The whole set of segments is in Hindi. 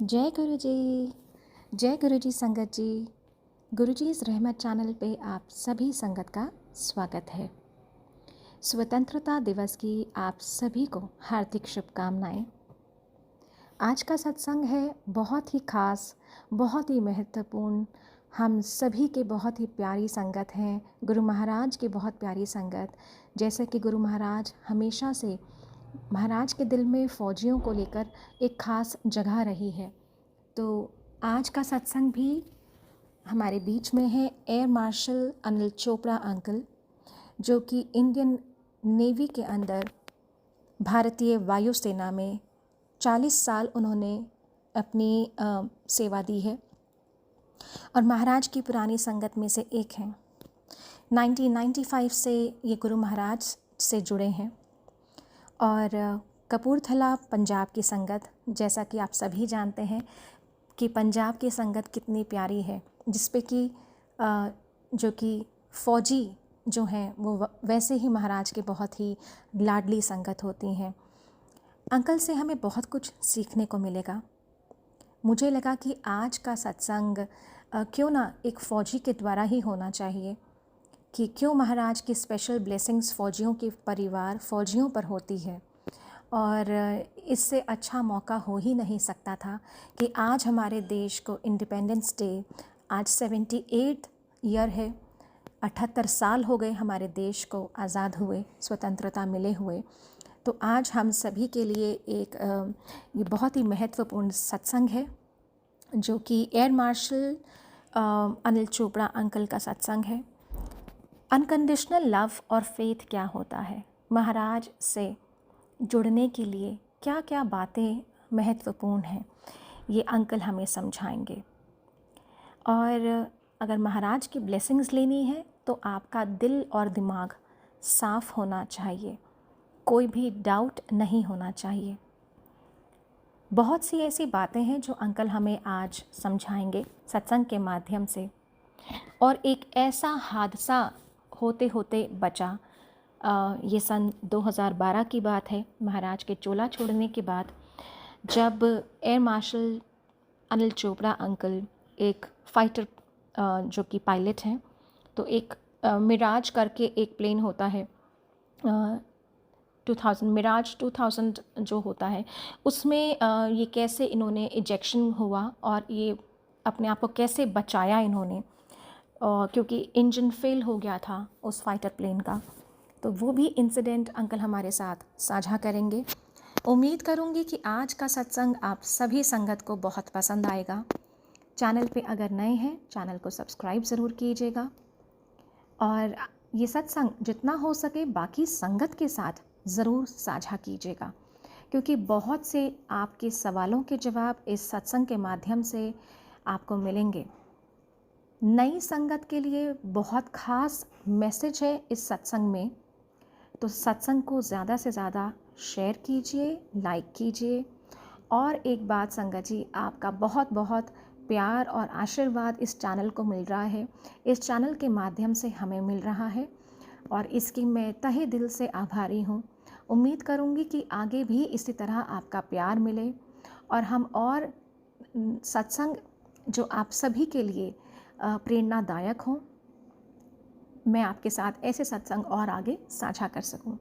जय गुरु जी। जय गुरु जी संगत जी। गुरु जी इस रहमत चैनल पे आप सभी संगत का स्वागत है। स्वतंत्रता दिवस की आप सभी को हार्दिक शुभकामनाएं। आज का सत्संग है बहुत ही खास, बहुत ही महत्वपूर्ण। हम सभी के बहुत ही प्यारी संगत हैं, गुरु महाराज की बहुत प्यारी संगत। जैसे कि गुरु महाराज हमेशा से महाराज के दिल में फ़ौजियों को लेकर एक ख़ास जगह रही है। तो आज का सत्संग भी हमारे बीच में है air marshal Anil Chopra uncle, जो कि इंडियन नेवी के अंदर भारतीय वायुसेना में 40 साल उन्होंने अपनी सेवा दी है और महाराज की पुरानी संगत में से एक हैं। 1995 से ये गुरु महाराज से जुड़े हैं और कपूरथला पंजाब की संगत, जैसा कि आप सभी जानते हैं कि पंजाब की संगत कितनी प्यारी है, जिस पे कि जो कि फ़ौजी जो हैं वो वैसे ही महाराज के बहुत ही लाडली संगत होती हैं। अंकल से हमें बहुत कुछ सीखने को मिलेगा। मुझे लगा कि आज का सत्संग क्यों ना एक फ़ौजी के द्वारा ही होना चाहिए, कि क्यों महाराज की स्पेशल ब्लेसिंग्स फ़ौजियों के परिवार फ़ौजियों पर होती है। और इससे अच्छा मौका हो ही नहीं सकता था कि आज हमारे देश को इंडिपेंडेंस डे, आज 78 ईयर है, 78 साल हो गए हमारे देश को आज़ाद हुए, स्वतंत्रता मिले हुए। तो आज हम सभी के लिए एक ये बहुत ही महत्वपूर्ण सत्संग है, जो कि air marshal Anil Chopra uncle का सत्संग है। अनकंडीशनल लव और फेथ क्या होता है, महाराज से जुड़ने के लिए क्या क्या बातें महत्वपूर्ण हैं, ये अंकल हमें समझाएंगे। और अगर महाराज की ब्लेसिंग्स लेनी है तो आपका दिल और दिमाग साफ़ होना चाहिए, कोई भी डाउट नहीं होना चाहिए। बहुत सी ऐसी बातें हैं जो अंकल हमें आज समझाएंगे सत्संग के माध्यम से। और एक ऐसा हादसा होते होते बचा, ये सन 2012 की बात है, महाराज के चोला छोड़ने के बाद, जब air marshal Anil Chopra uncle एक फ़ाइटर जो कि पायलट हैं, तो एक मिराज करके एक प्लेन होता है, 2000 मिराज 2000 जो होता है, उसमें ये कैसे इन्होंने इजेक्शन हुआ और ये अपने आप को कैसे बचाया इन्होंने, क्योंकि इंजन फेल हो गया था उस फाइटर प्लेन का। तो वो भी इंसिडेंट अंकल हमारे साथ साझा करेंगे। उम्मीद करूँगी कि आज का सत्संग आप सभी संगत को बहुत पसंद आएगा। चैनल पे अगर नए हैं, चैनल को सब्सक्राइब ज़रूर कीजिएगा और ये सत्संग जितना हो सके बाकी संगत के साथ ज़रूर साझा कीजिएगा, क्योंकि बहुत से आपके सवालों के जवाब इस सत्संग के माध्यम से आपको मिलेंगे। नई संगत के लिए बहुत ख़ास मैसेज है इस सत्संग में, तो सत्संग को ज़्यादा से ज़्यादा शेयर कीजिए, लाइक कीजिए। और एक बात संगत जी, आपका बहुत बहुत प्यार और आशीर्वाद इस चैनल को मिल रहा है, इस चैनल के माध्यम से हमें मिल रहा है और इसकी मैं तहे दिल से आभारी हूँ। उम्मीद करूँगी कि आगे भी इसी तरह आपका प्यार मिले और हम और सत्संग जो आप सभी के लिए प्रेरणादायक हों, मैं आपके साथ ऐसे सत्संग और आगे साझा कर सकूं।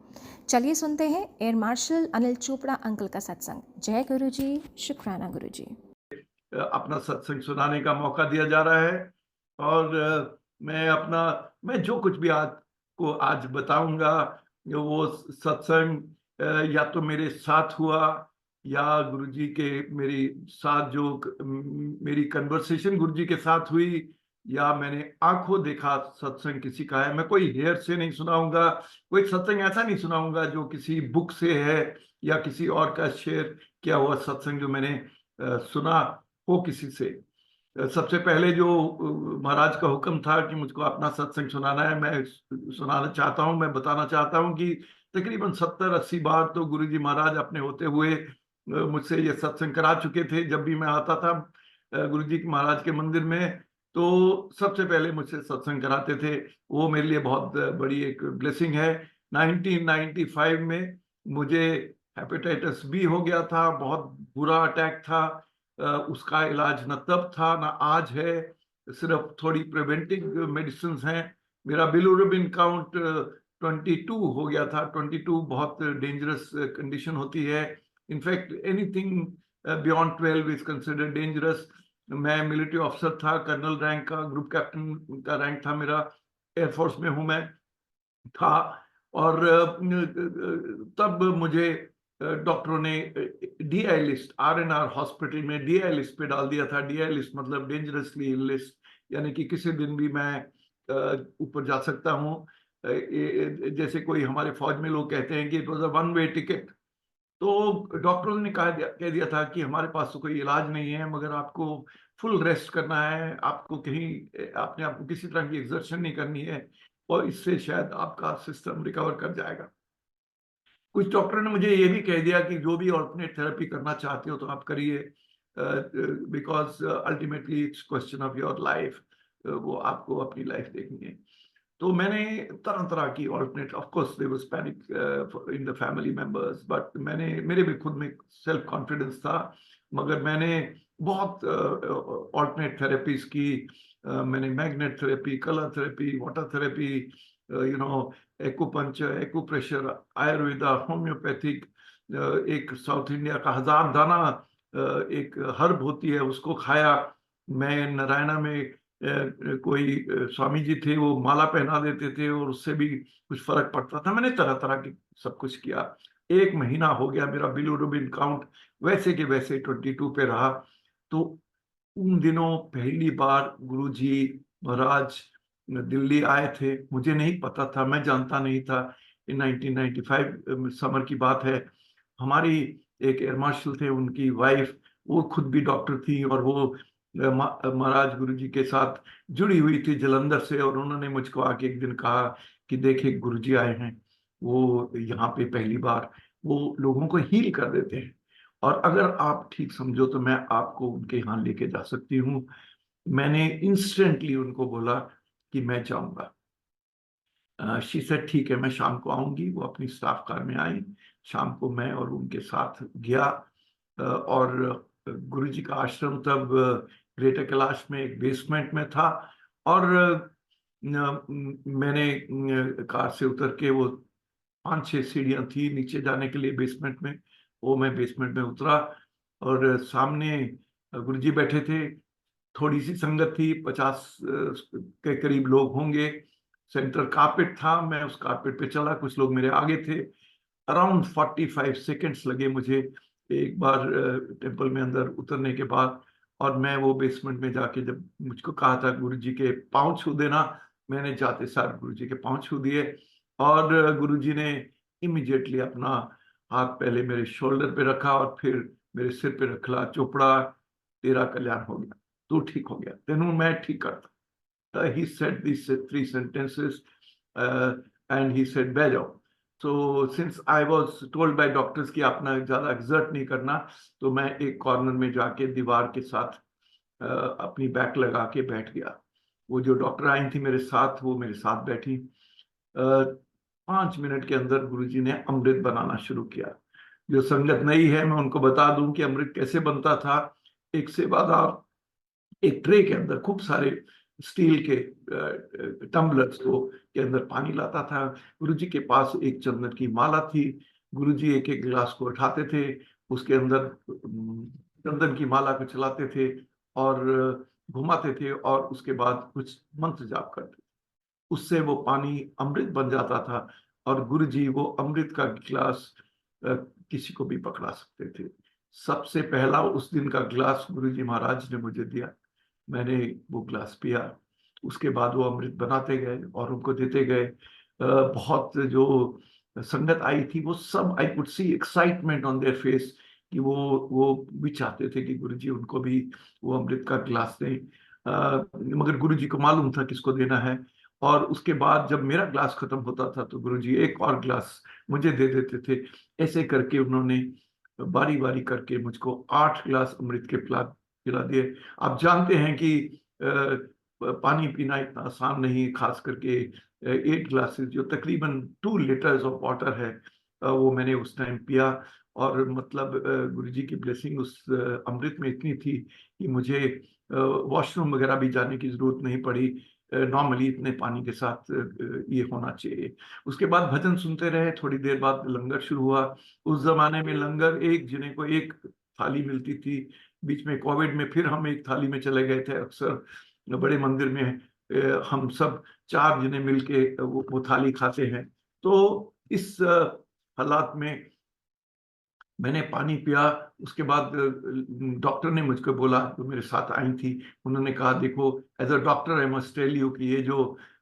चलिए सुनते हैं air marshal Anil Chopra uncle का सत्संग। जय गुरु जी, शुक्राना गुरु जी। अपना सत्संग सुनाने का मौका दिया जा रहा है और मैं जो कुछ भी आज बताऊंगा, वो सत्संग या तो मेरे साथ हुआ या गुरुजी के मेरी साथ जो मेरी कन्वर्सेशन गुरुजी के साथ हुई, या मैंने आंखों देखा सत्संग किसी का है। मैं कोई हेयर से नहीं सुनाऊंगा, कोई सत्संग ऐसा नहीं सुनाऊंगा जो किसी बुक से है या किसी और का शेयर किया हुआ सत्संग जो मैंने सुना हो किसी से। सबसे पहले जो महाराज का हुक्म था कि मुझको अपना सत्संग सुनाना है, मैं सुनाना चाहता हूँ। मैं बताना चाहता हूँ कि तकरीबन 70-80 बार तो गुरुजी महाराज अपने होते हुए मुझसे ये सत्संग करा चुके थे। जब भी मैं आता था गुरुजी महाराज के मंदिर में, तो सबसे पहले मुझसे सत्संग कराते थे। वो मेरे लिए बहुत बड़ी एक ब्लेसिंग है। 1995 में मुझे हेपेटाइटिस बी हो गया था, बहुत बुरा अटैक था उसका इलाज न तब था न आज है, सिर्फ थोड़ी प्रिवेंटिव मेडिसिन हैं। मेरा बिलिरुबिन काउंट 22 हो गया था। 22 बहुत डेंजरस कंडीशन होती है। In fact anything beyond 12 is considered dangerous. मैं मिलिट्री ऑफिसर था, कर्नल रैंक का, ग्रुप कैप्टन का रैंक था मेरा, एयरफोर्स में हूं मैं, था। और तब मुझे डॉक्टरों ने डीआई लिस्ट, आरएनआर हॉस्पिटल में डीआई लिस्ट पे डाल दिया था। डीआई लिस्ट मतलब डेंजरसली इल लिस्ट, यानी कि किसी दिन भी मैं ऊपर जा सकता हूँ। जैसे कोई हमारे फौज में लोग कहते हैं कि it was a one way ticket. तो डॉक्टरों ने कह दिया था कि हमारे पास तो कोई इलाज नहीं है, मगर आपको फुल रेस्ट करना है, आपको कहीं आपने आपको किसी तरह की एक्सर्शन नहीं करनी है, और इससे शायद आपका सिस्टम रिकवर कर जाएगा। कुछ डॉक्टरों ने मुझे ये भी कह दिया कि जो भी ऑल्टरनेट थेरेपी करना चाहते हो तो आप करिए, because ultimately it's question of your life. वो आपको अपनी लाइफ देखनी है। तो मैंने तरह तरह की alternate, of course there was panic in the family members, but मेरे भी खुद में सेल्फ कॉन्फिडेंस था। मगर मैंने बहुत ऑल्टरनेट थेरेपीज की। मैंने magnet therapy, colour therapy, water therapy, acupuncture, acupressure, Ayurveda, homeopathic, एक साउथ इंडिया का 1000 दाना एक हर्ब होती है, उसको खाया। मैं नारायणा में कोई स्वामी जी थे, वो माला पहना देते थे और उससे भी कुछ फर्क पड़ता था। मैंने तरह तरह की सब कुछ किया। 1 महीना हो गया, मेरा बिलिरुबिन काउंट वैसे के वैसे 22 पे रहा। तो उन दिनों पहली बार गुरुजी महाराज दिल्ली आए थे। मुझे नहीं पता था, मैं जानता नहीं था। इन 1995 समर की बात है। हमारी एक एयर मार्शल थे, उनकी वाइफ, वो खुद भी डॉक्टर थी, और वो महाराज गुरुजी के साथ जुड़ी हुई थी जलंधर से। और उन्होंने मुझको आके एक दिन कहा कि देखे गुरुजी आए हैं, वो यहाँ पे पहली बार वो लोगों को हील कर देते हैं, और अगर आप ठीक समझो तो मैं आपको उनके यहाँ लेके जा सकती हूँ। मैंने इंस्टेंटली उनको बोला कि मैं जाऊंगा। शी सेड ठीक है, मैं शाम को आऊंगी। वो अपनी स्टाफ कार में आई। शाम को मैं और उनके साथ गया। और गुरुजी का आश्रम तब ग्रेटर कैलाश में एक बेसमेंट में था। और मैंने कार से उतर के, वो 5-6 सीढ़ियां थी नीचे जाने के लिए बेसमेंट में, वो मैं बेसमेंट में उतरा। और सामने गुरुजी बैठे थे। थोड़ी सी संगत थी, 50 के करीब लोग होंगे। सेंटर कारपेट था, मैं उस कारपेट पे चला, कुछ लोग मेरे आगे थे। अराउंड 45 सेकेंड्स लगे मुझे एक बार टेम्पल में अंदर उतरने के बाद। और मैं वो बेसमेंट में जाके, जब मुझको कहा था गुरुजी के पांव छू देना, मैंने जाते सार गुरुजी के पांव छू दिए। और गुरुजी ने इमिडिएटली अपना हाथ पहले मेरे शोल्डर पे रखा और फिर मेरे सिर पे रखला, चोपड़ा, तेरा कल्याण हो गया, तू ठीक हो गया, तेनू मैं ठीक करता। He said these 3 sentences, and he said बैठ जाओ। So since I was told by doctors कि आपने ज्यादा एक्सर्ट नहीं करना, तो मैं एक कॉर्नर में जाके दीवार के साथ अपनी बैक लगा के बैठ गया। वो जो डॉक्टर आई थी मेरे साथ, वो मेरे साथ बैठी। 5 मिनट के अंदर गुरुजी ने अमृत बनाना शुरू किया। जो संगत नहीं है, मैं उनको बता दूं कि अमृत कैसे बनता था। एक सेवादार एक ट्रे के अंदर खूब सारे स्टील के टम्बलर्स को के अंदर पानी लाता था। गुरुजी के पास एक चंदन की माला थी। गुरुजी एक एक गिलास को उठाते थे, उसके अंदर चंदन की माला को चलाते थे और घुमाते थे, और उसके बाद कुछ मंत्र जाप करते थे। उससे वो पानी अमृत बन जाता था। और गुरुजी वो अमृत का गिलास किसी को भी पकड़ा सकते थे। सबसे पहला उस दिन का गिलास गुरुजी महाराज ने मुझे दिया। मैंने वो ग्लास पिया। उसके बाद वो अमृत बनाते गए और उनको देते गए। बहुत जो संगत आई थी, वो सब, I could see excitement on their face, कि वो भी चाहते थे कि गुरुजी उनको भी वो अमृत का गिलास दें। मगर गुरुजी को मालूम था किसको देना है। और उसके बाद जब मेरा ग्लास खत्म होता था तो गुरुजी एक और ग्लास मुझे दे देते थे। ऐसे करके उन्होंने बारी बारी करके मुझको 8 ग्लास अमृत के पिला दिए। आप जानते हैं कि पानी पीना इतना आसान नहीं, खास करके 8 ग्लासेस जो तकरीबन 2 लीटर्स ऑफ वाटर है, वो मैंने उस टाइम पिया। और मतलब गुरुजी की ब्लेसिंग उस अमृत में इतनी थी कि मुझे वॉशरूम वगैरह भी जाने की जरूरत नहीं पड़ी। नॉर्मली इतने पानी के साथ ये होना चाहिए। उसके बाद भजन सुनते रहे, थोड़ी देर बाद लंगर शुरू हुआ। उस जमाने में लंगर एक जने को एक थाली मिलती थी। बीच में कोविड में फिर हम एक थाली में चले गए थे। अक्सर बड़े मंदिर में हम सब 4 जने मिलके वो थाली खाते हैं। तो इस हालात में मैंने पानी पिया। उसके बाद डॉक्टर ने मुझको बोला, जो मेरे साथ आई थी, उन्होंने कहा देखो, as a doctor I must tell you कि ये जो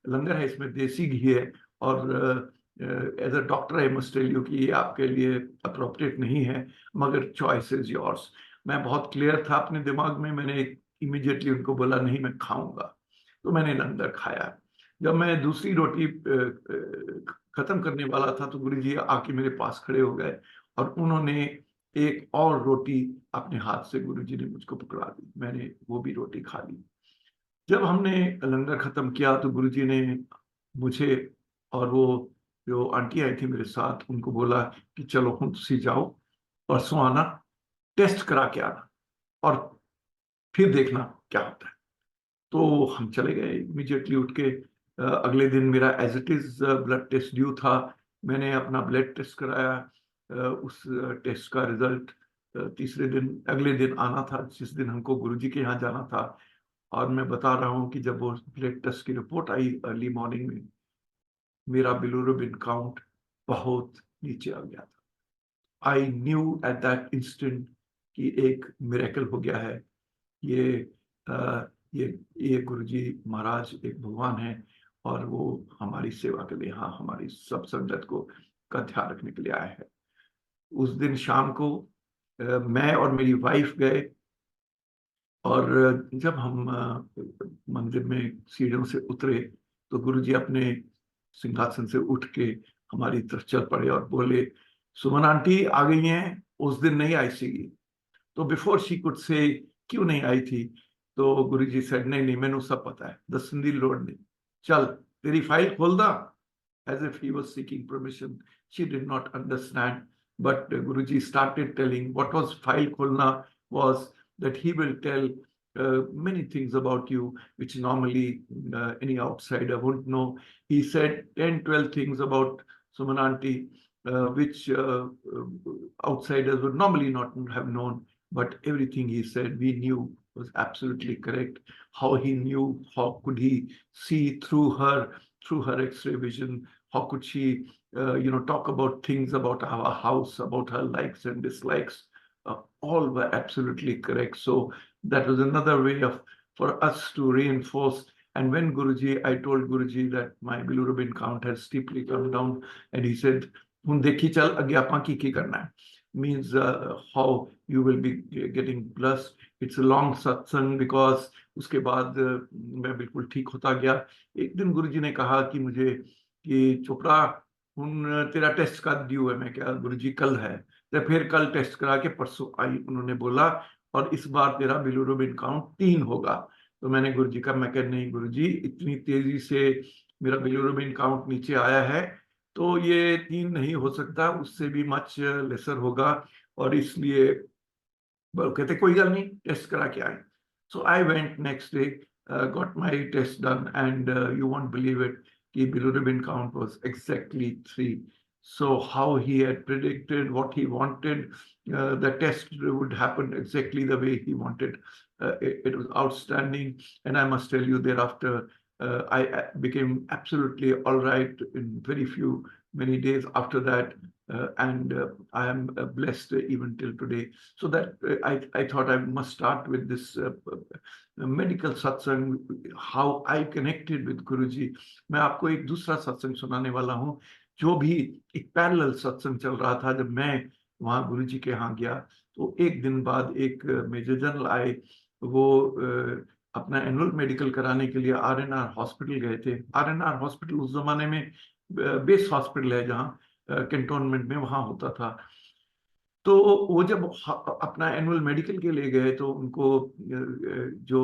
लंगर है इसमें देसी घी है, और as a doctor I must tell you कि ये आपके लिए अप्रोप्रिएट नहीं है, मगर चॉइस इज योर्स। मैं बहुत क्लियर था अपने दिमाग में। मैंने इमीडिएटली उनको बोला नहीं, मैं खाऊंगा। तो मैंने लंगर खाया। जब मैं दूसरी रोटी खत्म करने वाला था तो गुरु जी आके मेरे पास खड़े हो गए, और उन्होंने एक और रोटी अपने हाथ से गुरुजी ने मुझको पकड़ा दी। मैंने वो भी रोटी खा ली। जब हमने लंगर खत्म किया तो गुरुजी ने मुझे और वो जो आंटी आई थी मेरे साथ, उनको बोला कि चलो हम तुसी जाओ, परसों आना, टेस्ट करा के आना, और फिर देखना क्या होता है। तो हम चले गए इमीडिएटली उठ के। अगले दिन मेरा as it is blood test due था। मैंने अपना ब्लड टेस्ट कराया। उस टेस्ट का रिजल्ट तीसरे दिन, अगले दिन आना था, जिस दिन हमको गुरुजी के यहाँ जाना था। और मैं बता रहा हूँ कि जब वो ब्लड टेस्ट की रिपोर्ट आई अर्ली मॉर्निंग में, मेरा बिलिरुबिन काउंट बहुत नीचे आ गया था। I knew at that instant कि एक मिरेकल हो गया है। ये अ, ये ये गुरुजी महाराज एक भगवान है, और वो हमारी सेवा के लिए, हाँ, हमारी सब संगत को का ध्यान रखने के लिए आया है। उस दिन शाम को मैं और मेरी वाइफ गए, और जब हम मंदिर में सीढ़ियों से उतरे तो गुरुजी अपने सिंहासन से उठ के हमारी तरफ चल पड़े और बोले, सुमन आंटी आ गई हैं, उस दिन नहीं आई सी। तो बिफोर शी कुड से क्यों नहीं आई थी, तो गुरुजी सेड, नहीं नहीं, मैंने सब पता है, द सिंधी लॉर्ड ने, चल तेरी फाइल खोल दा। As if he was seeking permission. She did not understand, but Guruji started telling what was file kholna was that he will tell many things about you which normally any outsider wouldn't know. He said 10, 12 things about Suman aunty which outsiders would normally not have known, but everything he said we knew was absolutely correct. How he knew, how could he see through her X-ray vision? How could she, talk about things about our house, about her likes and dislikes? All were absolutely correct. So that was another way of for us to reinforce. And when Guruji, I told Guruji that my bilirubin count has steeply come down, and he said, "Hun dekhi chal age apan ki karna hai," means how you will be getting blessed. It's a long satsang because उसके बाद मैं बिल्कुल ठीक होता गया। एक दिन गुरुजी ने कहा कि मुझे कि चोपड़ा, उन तेरा टेस्ट कब ड्यू है? मैं क्या गुरुजी कल है। तो फिर कल टेस्ट करा के परसों आई, उन्होंने बोला, और इस बार तेरा बिलिरुबिन काउंट 3 होगा। तो मैंने गुरुजी का, मैं कह नहीं गुरुजी, इतनी तेजी से मेरा बिलिरुबिन काउंट नीचे आया है तो ये 3 नहीं हो सकता, उससे भी मच लेसर होगा। और इसलिए वो कहते कोई गल नहीं, टेस्ट करा के आए। So I went next day, got my test done, and you won't believe it, the bilirubin count was exactly 3. So how he had predicted what he wanted, the test would happen exactly the way he wanted. It was outstanding, and I must tell you, thereafter I became absolutely all right in many days after that, and I am blessed even till today. So that I thought I must start with this medical satsang, how I connected with Guruji. मैं आपको एक दूसरा सत्संग सुनाने वाला हूँ, जो भी एक पैरेलल सत्संग चल रहा था। जब मैं वहाँ गुरुजी के यहाँ गया तो एक दिन बाद एक मेजर जनरल आए। वो अपना एनुअल मेडिकल कराने के लिए आरएनआर हॉस्पिटल गए थे। आरएनआर हॉस्पिटल उस जमाने में बेस हॉस्पिटल है, जहाँ कैंटोनमेंट में वहाँ होता था। तो वो जब अपना एनुअल मेडिकल के लिए गए तो उनको जो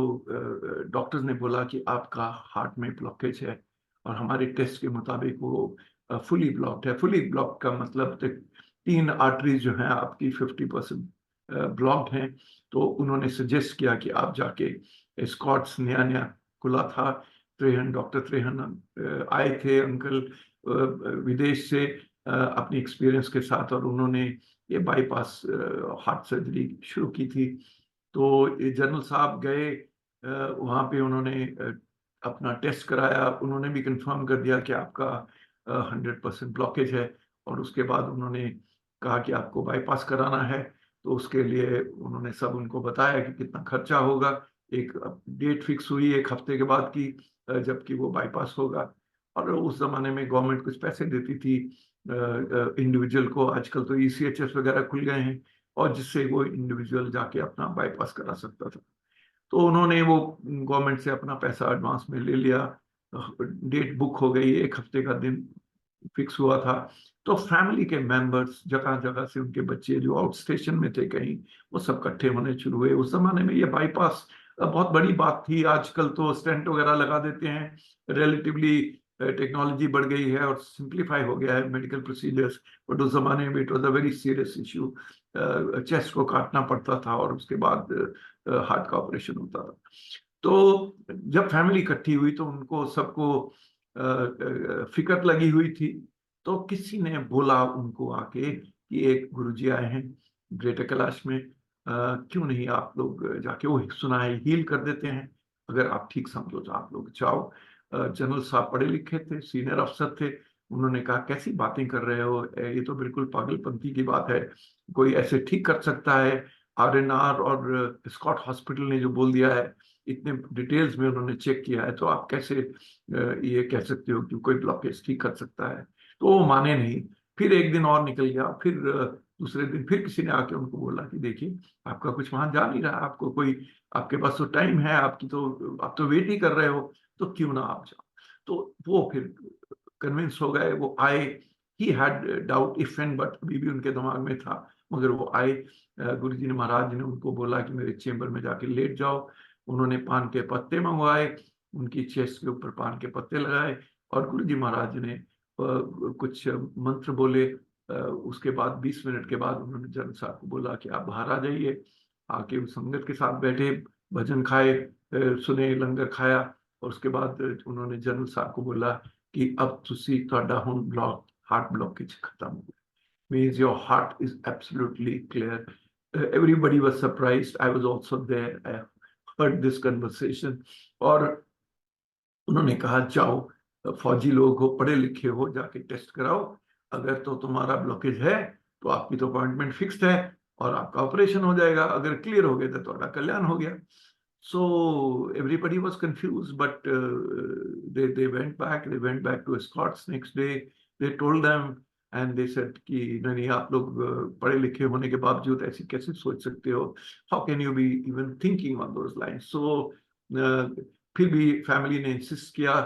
डॉक्टर्स ने बोला कि आपका हार्ट में ब्लॉकेज है, और हमारे टेस्ट के मुताबिक वो फुली ब्लॉक्ड है। फुली ब्लॉक का मतलब 3 आर्टरीज जो हैं आपकी 50% ब्लॉक्ड हैं। तो उन्होंने सजेस्ट किया कि आप जाके, स्कॉट्स नया नया खुला था, त्रेहन डॉक्टर त्रेहन आए थे अंकल विदेश से अपनी एक्सपीरियंस के साथ, और उन्होंने ये बाईपास हार्ट सर्जरी शुरू की थी। तो ये जनरल साहब गए वहाँ पे, उन्होंने अपना टेस्ट कराया, उन्होंने भी कंफर्म कर दिया कि आपका 100% ब्लॉकेज है। और उसके बाद उन्होंने कहा कि आपको बाईपास कराना है। तो उसके लिए उन्होंने सब उनको बताया कि कितना खर्चा होगा। एक डेट फिक्स हुई 1 हफ्ते के बाद की, जबकि वो बाईपास होगा। और उस जमाने में गवर्नमेंट कुछ पैसे देती थी इंडिविजुअल को। आजकल तो ECHS वगैरह खुल गए हैं, और जिससे वो इंडिविजुअल जाके अपना बाईपास करा सकता था। तो उन्होंने वो गवर्नमेंट से अपना पैसा एडवांस में ले लिया। डेट बुक हो गई, 1 हफ्ते का दिन फिक्स हुआ था। तो फैमिली के मेंबर्स जगह जगह से, उनके बच्चे जो आउट स्टेशन में थे कहीं, वो सब इकट्ठे होने शुरू हुए। उस जमाने में ये बाईपास बहुत बड़ी बात थी। आजकल तो स्टेंट वगैरह लगा देते हैं, रिलेटिवली टेक्नोलॉजी बढ़ गई है और सिंप्लीफाई हो गया है मेडिकल प्रोसीजर्स। बट उस जमाने में it was a very serious issue. Chest को काटना पड़ता था और उसके बाद हार्ट का ऑपरेशन होता था। तो जब फैमिली इकट्ठी हुई तो उनको सबको फिक्र लगी हुई थी। तो किसी ने बोला उनको आके कि एक गुरुजी आए हैं ग्रेटर कैलाश में, क्यों नहीं आप लोग जाके, वो सुना है हील कर देते हैं, अगर आप ठीक समझो तो आप लोग जाओ। जनरल साहब पढ़े लिखे थे, सीनियर अफसर थे। उन्होंने कहा कैसी बातें कर रहे हो, ये तो बिल्कुल पागलपंती की बात है, कोई ऐसे ठीक कर सकता है? RNR और स्कॉट हॉस्पिटल ने जो बोल दिया है, इतने डिटेल्स में उन्होंने चेक किया है, तो आप कैसे ये कह सकते हो कि कोई ब्लॉकेज ठीक कर सकता है? तो वो माने नहीं। फिर एक दिन और निकल गया, फिर दूसरे दिन फिर किसी ने आके उनको बोला कि देखिए, आपका कुछ वहां जा नहीं रहा, आपको कोई, आपके पास तो टाइम है, आपकी तो, आप तो वेट ही कर रहे हो, तो क्यों ना आप जाओ। तो वो फिर कन्विंस हो गए, वो आए। He had doubt if and but, अभी भी उनके दिमाग में था, मगर वो आए। गुरुजी ने, महाराज ने उनको बोला कि मेरे चेम्बर में जाके लेट जाओ। उन्होंने पान के पत्ते मंगवाए, उनकी चेस्ट के ऊपर पान के पत्ते लगाए, और गुरुजी महाराज ने कुछ मंत्र बोले। उसके बाद 20 मिनट के बाद उन्होंने जनरल साहब को बोला कि आप बाहर आ जाइए। आके उस संगत के साथ बैठे, भजन खाए, सुने, लंगर खाया। और उसके बाद उन्होंने जनरल साहब को बोला कि अब तुसी ਤੁਹਾਡਾ ਹੁਣ ब्लॉक हार्ट ब्लॉकेज खत्म हो गया, means your heart is absolutely clear. Everybody was surprised. I was also there. I heard this conversation. और उन्होंने कहा जाओ, फौजी लोग हो, पढ़े लिखे हो, जाके टेस्ट कराओ। अगर तो तुम्हारा ब्लॉकेज है तो आपकी तो अपॉइंटमेंट फिक्स्ड है और आपका ऑपरेशन हो जाएगा। अगर क्लियर हो गया तो तुम्हारा कल्याण हो गया। So everybody was confused, but they went back. They went back to Scots next day. They told them and they said कि नहीं, आप लोग पढ़े लिखे होने के बावजूद ऐसी कैसे सोच सकते हो? How can you be even thinking on those lines? So फिर भी फैमिली ने इंसिस्ट किया।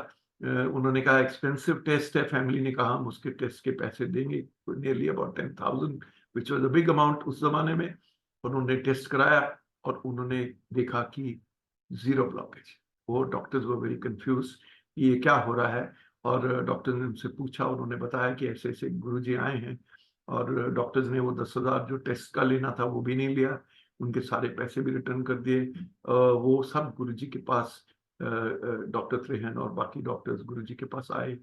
उन्होंने कहा एक्सपेंसिव टेस्ट है। फैमिली ने कहा हम उसके टेस्ट के पैसे देंगे, nearly about 10,000, which was a big amount उस जमाने में। उन्होंने टेस्ट कराया और उन्होंने देखा कि जीरो ब्लॉकेज। वो डॉक्टर्स वो वेरी कंफ्यूज, ये क्या हो रहा है। और डॉक्टर ने उनसे पूछा, उन्होंने बताया कि ऐसे ऐसे गुरुजी आए हैं। और डॉक्टर्स ने वो 10,000 जो टेस्ट का लेना था वो भी नहीं लिया, उनके सारे पैसे भी रिटर्न कर दिए। वो सब गुरुजी के पास, डॉक्टर त्रेहन और बाकी डॉक्टर्स गुरुजी के पास आए।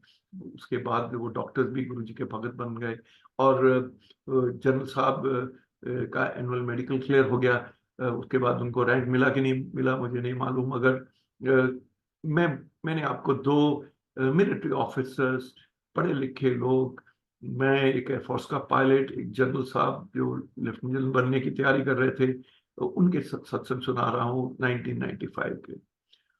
उसके बाद वो डॉक्टर्स भी गुरुजी के भगत बन गए। और जनरल साहब का एनुअल मेडिकल क्लियर हो गया। उसके बाद उनको रैंक मिला कि नहीं मिला मुझे नहीं मालूम, मगर मैं मैंने आपको दो मिलिट्री ऑफिसर्स, पढ़े लिखे लोग, मैं एक एयरफोर्स का पायलट, एक जनरल साहब जो लेफ्टिनेंट जनरल बनने की तैयारी कर रहे थे, तो उनके सत्संग सुना रहा हूँ 1995 के।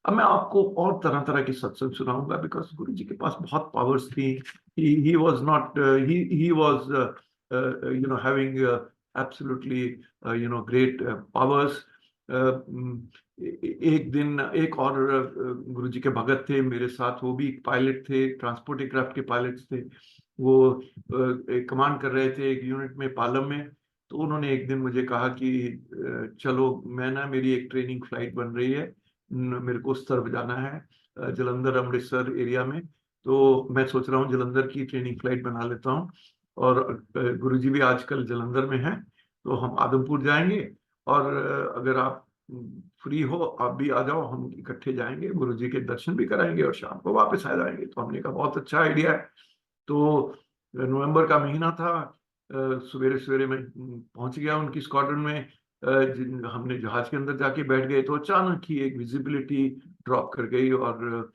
अब मैं आपको और तरह तरह के सत्संग सुनाऊंगा, बिकॉज गुरु जी के पास बहुत पावर्स थी। He was not, he was having absolutely great powers. एक दिन एक और गुरु जी के भगत थे मेरे साथ, वो भी पायलट थे, ट्रांसपोर्ट एयरक्राफ्ट के पायलट थे। वो कमांड कर रहे थे एक यूनिट में, पालम में। तो उन्होंने एक दिन मुझे कहा कि चलो, मैं ना, मेरी एक ट्रेनिंग फ्लाइट बन रही है, मेरे को उस तरफ जाना है, जलंधर अमृतसर एरिया में। तो मैं सोच रहा हूँ जलंधर की ट्रेनिंग फ्लाइट बना लेता हूँ और गुरुजी भी आजकल जलंधर में हैं, तो हम आदमपुर जाएंगे। और अगर आप फ्री हो, आप भी आ जाओ, हम इकट्ठे जाएंगे, गुरुजी के दर्शन भी कराएंगे और शाम को वापस आ जाएंगे। तो हमने कहा बहुत अच्छा आइडिया है। तो नवंबर का महीना था, सवेरे सवेरे में पहुंच गया उनकी स्क्वाड्रन में। हमने जहाज के अंदर जाके बैठ गए, तो अचानक ही एक विजिबिलिटी ड्रॉप कर गई, और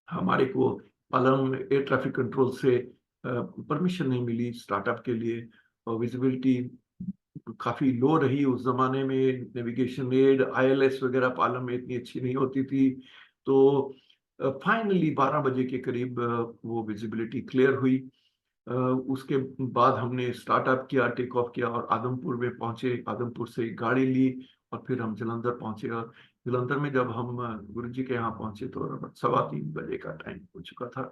हमारे को पालम एयर ट्रैफिक कंट्रोल से परमिशन नहीं मिली स्टार्टअप के लिए। और विजिबिलिटी काफी लो रही उस जमाने में। नेविगेशन एड आईएलएस वगैरह पालम में इतनी अच्छी नहीं होती थी। तो फाइनली 12 बजे के करीब वो विजिबिलिटी क्लियर हुई। उसके बाद हमने स्टार्टअप किया, टेक ऑफ किया और आदमपुर में पहुंचे। आदमपुर से एक गाड़ी ली और फिर हम जलंधर पहुंचे। और जलंधर में जब हम गुरुजी के यहाँ पहुंचे तो लगभग 3:15 बजे का टाइम हो चुका था।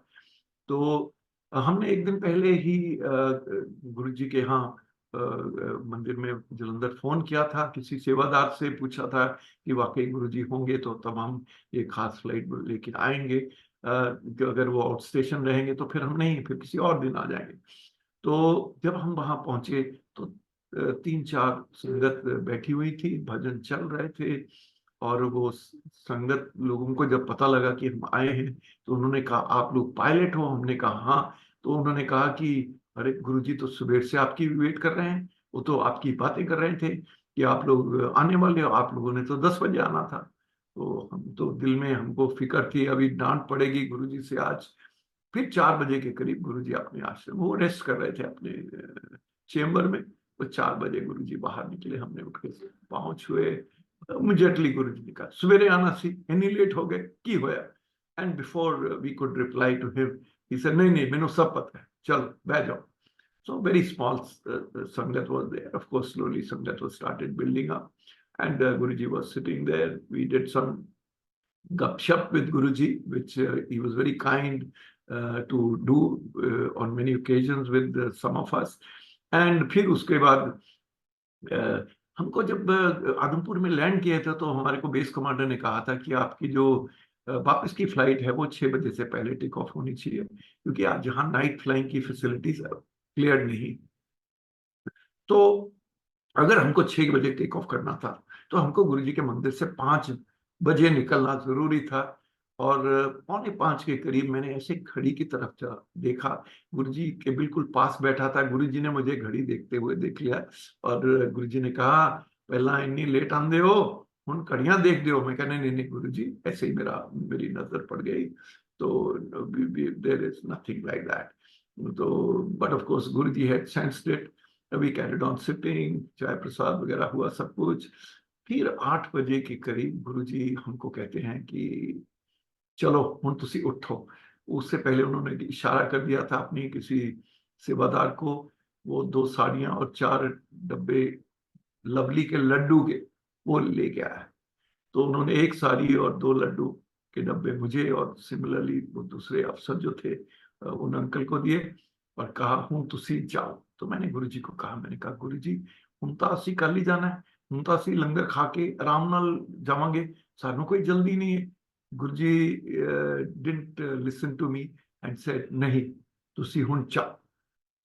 तो हमने एक दिन पहले ही गुरुजी के यहाँ मंदिर में जलंधर फोन किया था, किसी सेवादार से पूछा था कि वाकई गुरुजी होंगे तो तब हम ये खास फ्लाइट लेके आएंगे। कि अगर वो आउट स्टेशन रहेंगे तो फिर हम नहीं, फिर किसी और दिन आ जाएंगे। तो जब हम वहां पहुंचे तो 3-4 संगत बैठी हुई थी, भजन चल रहे थे। और वो संगत लोगों को जब पता लगा कि हम आए हैं तो उन्होंने कहा, आप लोग पायलट हो? हमने कहा हाँ। तो उन्होंने कहा कि अरे गुरुजी तो सुबह से आपकी वेट कर रहे हैं, वो तो आपकी बातें कर रहे थे कि आप लोग आने वाले हो, आप लोगों ने तो 10 बजे आना था। तो हम तो दिल में हमको फिक्र थी अभी डांट पड़ेगी गुरुजी से आज। फिर 4 बजे के करीब गुरुजी अपने आश्रम, वो रेस्ट कर रहे थे अपने चेम्बर में। तो 4 बजे गुरुजी बाहर निकले, हमने उठ के पाँव छुए। इमीडिएटली गुरुजी ने कहा सवेरे आना सी, इन्नी लेट हो गए की होया। And before we could reply to him he said नहीं नहीं मैंने सब पता है, चलो बैठ जाओ। So very small Sangat was there. Of course, slowly Sangat was started building up, and Guruji was sitting there. We did some gupshup with Guruji, which he was very kind to do on many occasions with some of us. And फिर उसके बाद हमको जब आदमपुर में लैंड किया था तो हमारे को बेस कमांडर ने कहा था कि आपकी जो वापस की फ्लाइट है वो 6 बजे से पहले टेक ऑफ होनी चाहिए, क्योंकि आज जहाँ नाइट फ्लाइंग की फैसिलिटीज क्लियर नहीं। तो अगर हमको 6 बजे टेक ऑफ करना था तो हमको गुरुजी के मंदिर से 5 बजे निकलना जरूरी था। और 4:45 के करीब मैंने ऐसे घड़ी की तरफ देखा, गुरुजी के बिल्कुल पास बैठा था। गुरुजी ने मुझे घड़ी देखते हुए देख लिया और गुरुजी ने कहा, पहला इन्नी लेट आंदे हो, हुन घड़ियां देख दो। मैं कहने नहीं नहीं गुरुजी, ऐसे ही मेरी नजर पड़ गई। तो there is nothing like that. तो but of course Guruji had sensed it. We carried on sitting, chai prasad वगैरह हुआ सब कुछ। फिर 8 बजे के करीब गुरुजी हमको कहते हैं कि चलो हुन तुसी उठो। उससे पहले उन्होंने इशारा कर दिया था अपनी किसी सेवादार को, वो 2 साड़ियां और 4 डब्बे लवली के लड्डू के वो लेके आया। तो उन्होंने एक साड़ी और 2 लड्डू के डब्बे मुझे और सिमिलरली वो दूसरे अफसर जो थे उन अंकल को दिए और कहा हूं तुसी जाओ। तो मैंने गुरुजी को कहा, मैंने कहा गुरुजी हूं तो असी कल ही जाना है, हूं तो असी लंगर खा के आराम नाल जावांगे, सानू कोई जल्दी नहीं है। Guruji didn't listen to me and said नहीं तुसी हुन चल।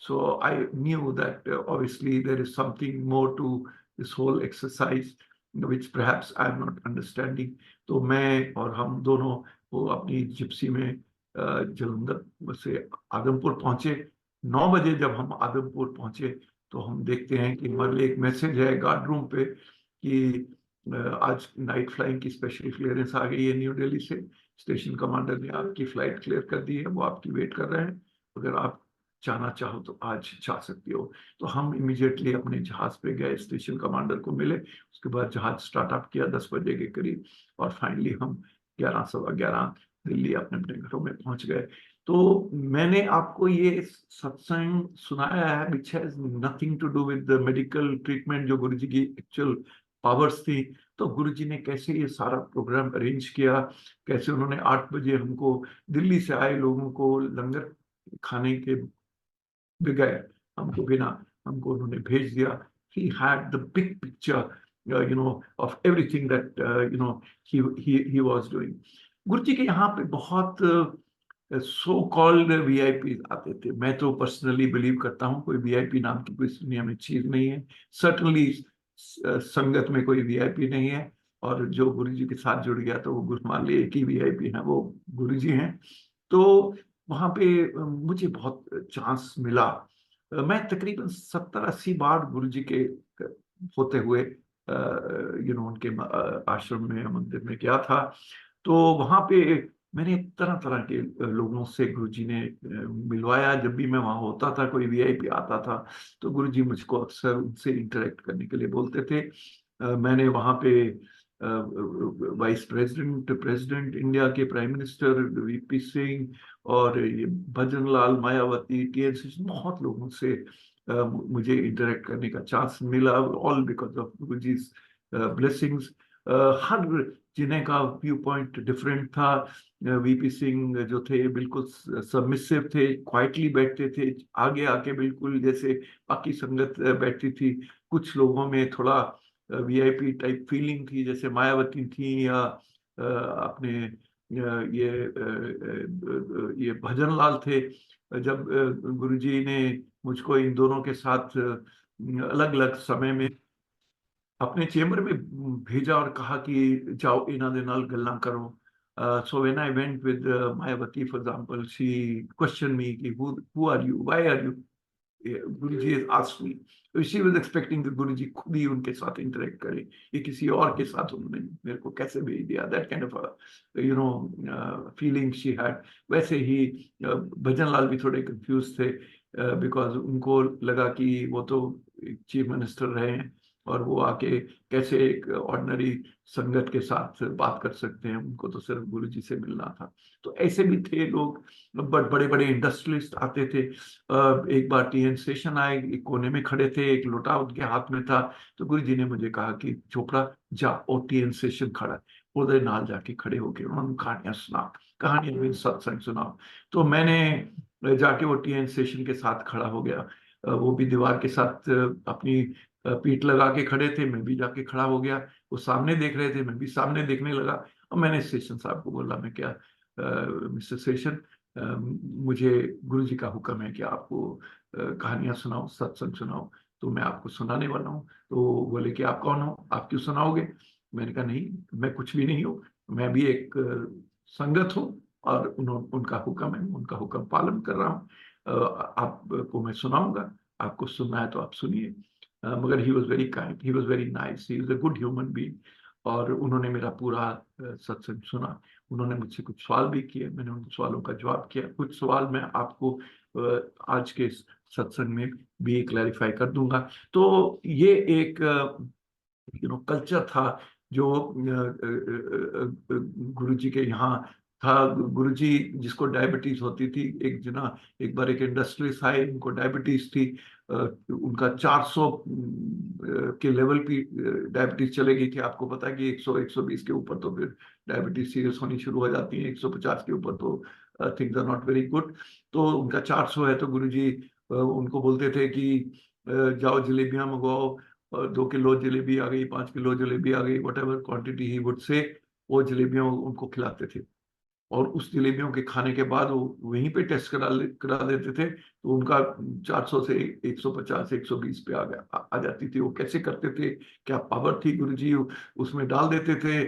So I knew that obviously there is something more to this whole exercise, which perhaps I am not understanding. तो मैं और हम दोनों वो अपनी जिप्सी में जलंधर से आदमपुर पहुंचे। 9 बजे जब हम आदमपुर पहुंचे तो हम देखते हैं कि हमारे लिए एक मैसेज है गार्ड रूम पे कि आज नाइट फ्लाइंग की स्पेशल क्लियरेंस आ गई है न्यू दिल्ली से। स्टेशन कमांडर ने आपकी फ्लाइट क्लियर कर दी है, वो आपकी वेट कर रहे हैं, अगर आप जाना चाहो तो आज जा सकती हो। तो हम इमीडिएटली अपने जहाज पे गए, स्टेशन कमांडर को मिले, उसके बाद जहाज स्टार्टअप किया 10 बजे के करीब और फाइनली हम 11 सवा 11 दिल्ली अपने अपने घरों में पहुंच गए। तो मैंने आपको ये सत्संग सुनाया है which has nothing to do with the medical treatment, जो गुरुजी की एक्चुअल पावर्स थी। तो गुरुजी ने कैसे ये सारा प्रोग्राम अरेंज किया, कैसे उन्होंने 8 बजे हमको दिल्ली से आए लोगों को लंगर खाने के बगैर हमको बिना हमको उन्होंने भेज दिया। He had the big picture, of everything that he was doing. गुरु जी के यहाँ पे बहुत सो कॉल्ड वीआईपी आते थे। मैं तो पर्सनली बिलीव करता हूँ कोई वीआईपी नाम की कोई दुनिया में चीज नहीं है। सर्टनली संगत में कोई वीआईपी नहीं है। और जो गुरुजी के साथ जुड़ गया तो वो गुरु मान लिए एक ही वीआईपी है, वो गुरुजी हैं। तो वहां पे मुझे बहुत चांस मिला। मैं तकरीबन 70-80 बार गुरुजी के होते हुए उनके आश्रम में मंदिर में गया था। तो वहां पे मैंने तरह तरह के लोगों से गुरुजी ने मिलवाया। जब भी मैं वहां होता था, कोई वीआईपी आता था, तो गुरुजी मुझको अक्सर उनसे इंटरेक्ट करने के लिए बोलते थे। मैंने वहां पे वाइस प्रेसिडेंट, प्रेसिडेंट इंडिया के, प्राइम मिनिस्टर वीपी सिंह, और ये भजन लाल, मायावती, टीएन, बहुत लोगों से मुझे इंटरेक्ट करने का चांस मिला, all because of Guruji's blessings. हर जिन्हें का व्यू पॉइंट डिफरेंट था। वीपी सिंह जो थे बिल्कुल सबमिसिव थे, क्वाइटली बैठते थे, आगे आके बिल्कुल जैसे बाकी संगत बैठती थी। कुछ लोगों में थोड़ा वीआईपी टाइप फीलिंग थी, जैसे मायावती थी, या अपने ये भजन लाल थे। जब गुरुजी ने मुझको इन दोनों के साथ अलग अलग समय में अपने चेम्बर में भेजा और कहा कि जाओ इन्हों दे नाल गल्लां करो। So when I went with Mayawati, for example, she questioned me कि who are you, why are you? Guruji has asked me. She was expecting कि गुरुजी खुद ही उनके साथ इंटरेक्ट करे, ये किसी और के साथ उन्होंने मेरे को कैसे भेज दिया। That kind of feeling she had. वैसे ही भजन लाल भी थोड़े कंफ्यूज थे, बिकॉज उनको लगा कि वो तो चीफ मिनिस्टर रहे हैं और वो आके कैसे एक ऑर्डिनरी संगत के साथ बात कर सकते हैं, उनको तो सिर्फ गुरुजी से मिलना था। तो ऐसे भी थे लोग। बड़े बड़े इंडस्ट्रियलिस्ट आते थे। एक बार टीएन स्टेशन आए, एक कोने में खड़े थे, एक लोटा उनके हाथ में था। तो गुरुजी ने मुझे कहा कि चोपड़ा जा, और टीएन स्टेशन खड़ा है, उधर नाल जाके खड़े होके उन्होंने कहानियां सुना, कहानियां भी सत्संग सुना। तो मैंने जाके वो टीएन स्टेशन के साथ खड़ा हो गया। वो भी दीवार के साथ अपनी पीठ लगा के खड़े थे, मैं भी जाके खड़ा हो गया। वो सामने देख रहे थे, मैं भी सामने देखने लगा। और मैंने स्टेशन साहब को बोला, मैं क्या मिस्टर स्टेशन, मुझे गुरुजी का हुक्म है कि आपको कहानियां सुनाओ, सत्संग सुनाओ, तो मैं आपको सुनाने वाला हूँ। तो बोले कि आप कौन हो, आप क्यों सुनाओगे? मैंने कहा नहीं, मैं कुछ भी नहीं हूँ, मैं भी एक संगत हूँ, और उनका हुक्म है, उनका हुक्म पालन कर रहा हूँ। आपको मैं सुनाऊंगा, आपको सुनना है तो आप सुनिए। मगर he was very kind, he was very nice, he is a good human being. और उन्होंने मेरा पूरा सत्संग सुना। उन्होंने मुझसे कुछ सवाल भी किए, मैंने उन सवालों का जवाब किया। कुछ सवाल मैं आपको आज के सत्संग में भी क्लैरिफाई कर दूंगा। तो ये एक कल्चर था जो गुरुजी के यहाँ था। गुरुजी जिसको डायबिटीज होती थी, एक जना, एक बार एक इंडस्ट्रियलिस्ट आए, उनको डायबिटीज थी। उनका 400 के लेवल पे डायबिटीज चले गई थी। आपको पता है कि 100 120 के ऊपर तो फिर डायबिटीज सीरियस होनी शुरू हो जाती है, 150 के ऊपर तो things are not very good. तो उनका 400 है, तो गुरुजी उनको बोलते थे कि जाओ जलेबियां मंगवाओ, 2 किलो जलेबी आ गई, 5 किलो जलेबी आ गई, what ever quantity he would say, वो जलेबियां उनको खिलाते थे। और उस जलेबियों के खाने के बाद वो वहीं पे टेस्ट करा देते थे, तो उनका 400 से 150 से 120 पे आ जाती थी। वो कैसे करते थे, क्या पावर थी गुरुजी उसमें डाल देते थे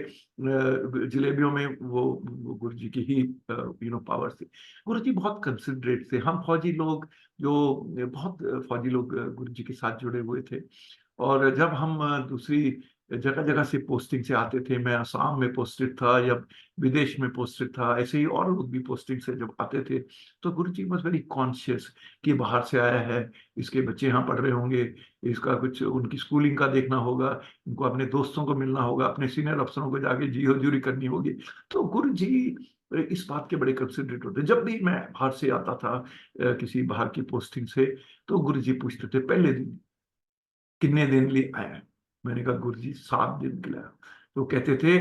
जलेबियों में, वो गुरुजी की ही पावर थी। गुरुजी बहुत कंसिडरेट थे। हम फौजी लोग, जो बहुत फौजी लोग गुरुजी के साथ जुड़े हुए थे। और जब हम दूसरी जगह जगह से पोस्टिंग से आते थे, मैं असम में पोस्टेड था या विदेश में पोस्टेड था, ऐसे ही और लोग भी पोस्टिंग से जब आते थे, तो गुरुजी वाज वेरी कॉन्शियस कि बाहर से आया है, इसके बच्चे यहाँ पढ़ रहे होंगे, इसका कुछ उनकी स्कूलिंग का देखना होगा, इनको अपने दोस्तों को मिलना होगा, अपने सीनियर अफसरों को जाके जी हजूरी करनी होगी। तो गुरुजी इस बात के बड़े कंसिडरेट होते। जब भी मैं बाहर से आता था किसी बाहर की पोस्टिंग से, तो गुरुजी पूछते थे पहले दिन कितने दिन लिए आया है। मैंने कहा गुरुजी 7 दिन के लिए आया। तो कहते थे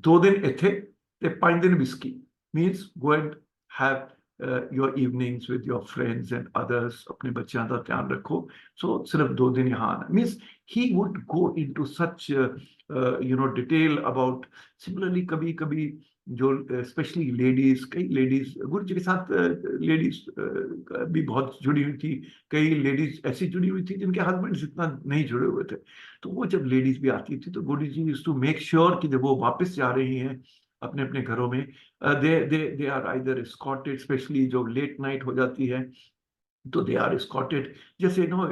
2 दिन इथे ते 5 दिन whisky, means go and have your evenings with your friends and others, अपने बच्चों का ध्यान रखो। सो सिर्फ 2 दिन यहाँ आना, means he would go into such detail about. Similarly कभी कभी जो स्पेशली लेडीज, कई लेडीज गुरु जी के साथ, लेडीज भी बहुत जुड़ी हुई थी। कई लेडीज ऐसी जुड़ी हुई थी जिनके हस्बैंड इतना नहीं जुड़े हुए थे। तो वो जब लेडीज भी आती थी तो गुरु जी यूज्ड टू मेक श्योर कि जब वो वापस जा रही हैं अपने अपने घरों में, they are either escorted, specially जो लेट नाइट हो जाती है तो दे आर स्कॉटेड। जैसे नो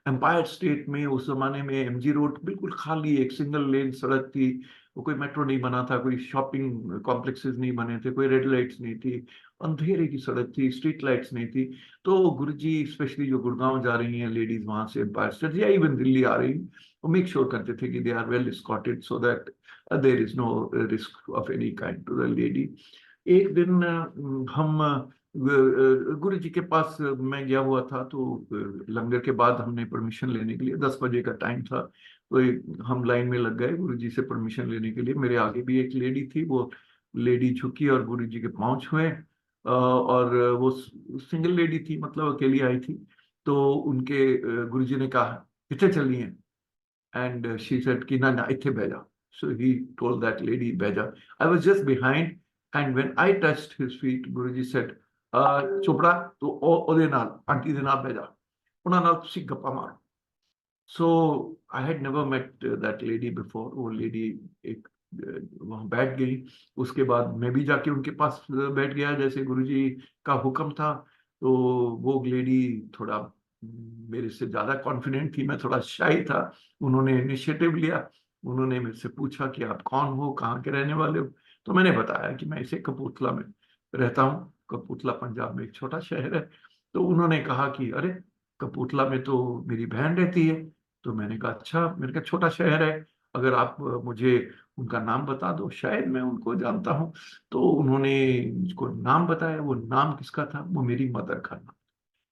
एम्पायर स्टेट में उस जमाने में एमजी रोड बिल्कुल खाली, एक सिंगल लेन सड़क थी। वो कोई मेट्रो नहीं बना था, कोई शॉपिंग कॉम्प्लेक्सेस नहीं बने थे, कोई रेड लाइट्स नहीं थी, अंधेरे की सड़क थी, स्ट्रीट लाइट्स नहीं थी। तो गुरुजी स्पेशली जो गुड़गांव जा रही हैं लेडीज वहां से एम्पायर स्टेट या इवन दिल्ली आ रही हैं, वो मेक श्योर करते थे कि they are well escorted so that there is no risk of any kind to the lady. एक दिन हम गुरु जी के पास मैं गया हुआ था, तो लंगर के बाद हमने परमिशन लेने के लिए, 10 बजे का टाइम था, तो हम लाइन में लग गए गुरु जी से परमिशन लेने के लिए। मेरे आगे भी एक लेडी थी, वो लेडी झुकी और गुरु जी के पांव छुए। और वो सिंगल लेडी थी, मतलब अकेली आई थी। तो उनके गुरु जी ने कहा कितने चलनी है, and she said कि ना इत्थे बह जा। So he told that lady बह जा। I was just behind, and when I touched his feet, Guruji said, Chopra तो ਉਹਦੇ ਨਾਲ आंटी ਦੇ ਨਾਲ ਬਹਿ ਜਾ, ਉਹਨਾਂ ਨਾਲ ਤੁਸੀਂ ਗੱਪਾਂ ਮਾਰੋ। So I had never met that lady before। वो लेडी एक वहां बैठ गई। उसके बाद मैं भी जाके उनके पास बैठ गया जैसे गुरुजी का हुक्म था। तो वो लेडी थोड़ा मेरे से ज्यादा कॉन्फिडेंट थी, मैं थोड़ा शाई था। उन्होंने इनिशिएटिव लिया। उन्होंने मेरे से पूछा कि आप कौन हो, कहाँ के रहने वाले हो। तो मैंने बताया कि मैं इसे कपूरथला में रहता हूँ। कपूरथला पंजाब में एक छोटा शहर है। तो उन्होंने कहा कि अरे, कपूरथला में तो मेरी बहन रहती है। तो मैंने कहा अच्छा, मेरे का छोटा शहर है, अगर आप मुझे उनका नाम बता दो शायद मैं उनको जानता हूँ। तो उन्होंने मुझको नाम बताया। वो नाम किसका था? वो मेरी मदर का नाम,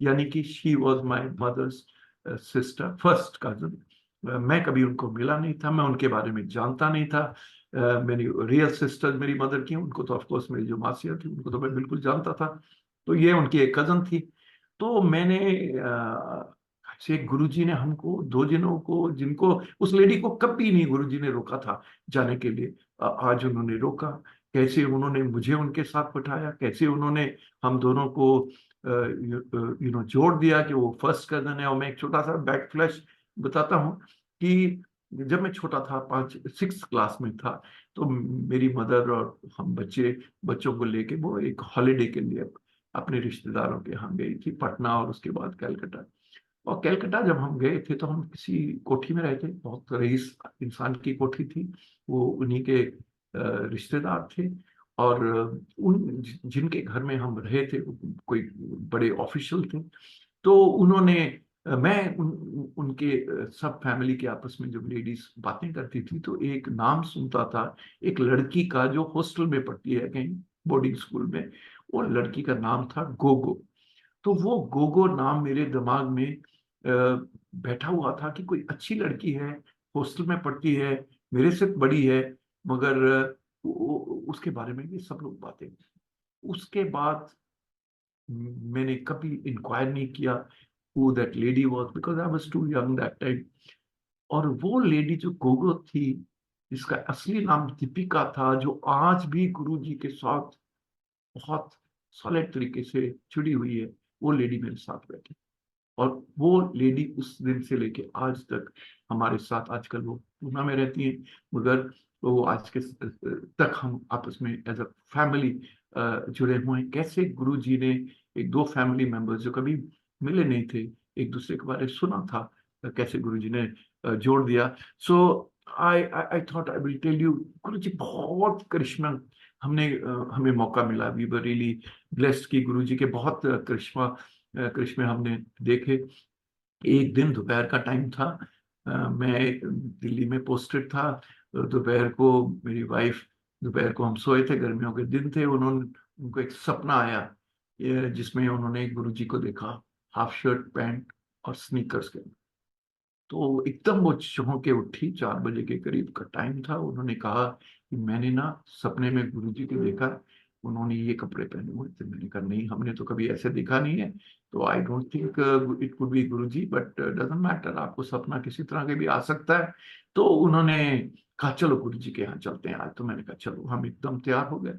यानी कि she was my mother's sister, first cousin. मैं कभी उनको मिला नहीं था, मैं उनके बारे में जानता नहीं था। मेरी रियल सिस्टर मेरी मदर की, उनको तो ऑफकोर्स मेरी जो मासियाँ थी उनको तो मैं बिल्कुल जानता था। तो ये उनकी एक कजन थी। तो मैंने से गुरुजी ने हमको दो जनों को, जिनको उस लेडी को कभी नहीं गुरुजी ने रोका था जाने के लिए, आज उन्होंने रोका। कैसे उन्होंने मुझे उनके साथ बैठाया, कैसे उन्होंने हम दोनों को जोड़ दिया कि वो फर्स्ट कजन है। और मैं एक छोटा सा बैक फ्लैश बताता हूँ कि जब मैं छोटा था, 6 क्लास में था, तो मेरी मदर और हम बच्चों को लेके वो एक हॉलीडे के लिए अपने रिश्तेदारों के यहाँ गई थी, पटना और उसके बाद कलकत्ता। और कलकत्ता जब हम गए थे तो हम किसी कोठी में रहते, बहुत रईस इंसान की कोठी थी। वो उन्हीं के रिश्तेदार थे। और जिनके घर में हम रहे थे वो कोई बड़े ऑफिशियल थे। तो उन्होंने मैं उनके सब फैमिली के आपस में जब लेडीज बातें करती थी तो एक नाम सुनता था, एक लड़की का जो हॉस्टल में पढ़ती है कहीं बोर्डिंग स्कूल में। वो लड़की का नाम था गोगो। तो वो गोगो नाम मेरे दिमाग में बैठा हुआ था कि कोई अच्छी लड़की है, हॉस्टल में पढ़ती है, मेरे से बड़ी है, मगर उसके बारे में भी सब लोग बातें। उसके बाद मैंने कभी इंक्वायर नहीं किया who that lady was because I was too young that time। और वो लेडी जो गोगो थी, जिसका असली नाम दीपिका था, जो आज भी गुरु जी के साथ बहुत सॉलिड तरीके से जुड़ी हुई है, वो लेडी मेरे साथ बैठी। और वो लेडी उस दिन से लेके आज तक हमारे साथ, आजकल वो पूना में रहती है, मगर वो आज के तक हम आपस में एज अ फैमिली जुड़े हुए हैं। कैसे गुरु जी ने एक दो फैमिली मेंबर्स जो कभी मिले नहीं थे, एक दूसरे के बारे में सुना था, कैसे गुरु जी ने जोड़ दिया। So I I thought I will tell you, Guru ji बहुत करिश्मा हमें मौका मिला। वी वर रियली ब्लेस्ड कि गुरु जी के बहुत करिश्मे हमने देखे। एक दिन दोपहर का टाइम था, मैं दिल्ली में पोस्टेड था। दोपहर को मेरी वाइफ, दोपहर को हम सोए थे, गर्मियों के दिन थे, उनको एक सपना आया जिसमें उन्होंने गुरु जी को देखा हाफ शर्ट पैंट और स्नीकर्स के। तो एकदम वो चौंक के उठी, 4 बजे के करीब का टाइम था। उन्होंने कहा कि मैंने ना सपने में गुरुजी को देखा, उन्होंने ये कपड़े पहने हुए थे। मैंने कहा नहीं, हमने तो कभी ऐसे देखा नहीं है। तो I don't think it could be Guruji, but doesn't matter, आपको सपना किसी तरह के भी आ सकता है। तो उन्होंने कहा चलो गुरु जी के यहाँ चलते हैं आज। तो मैंने कहा चलो, हम एकदम तैयार हो गए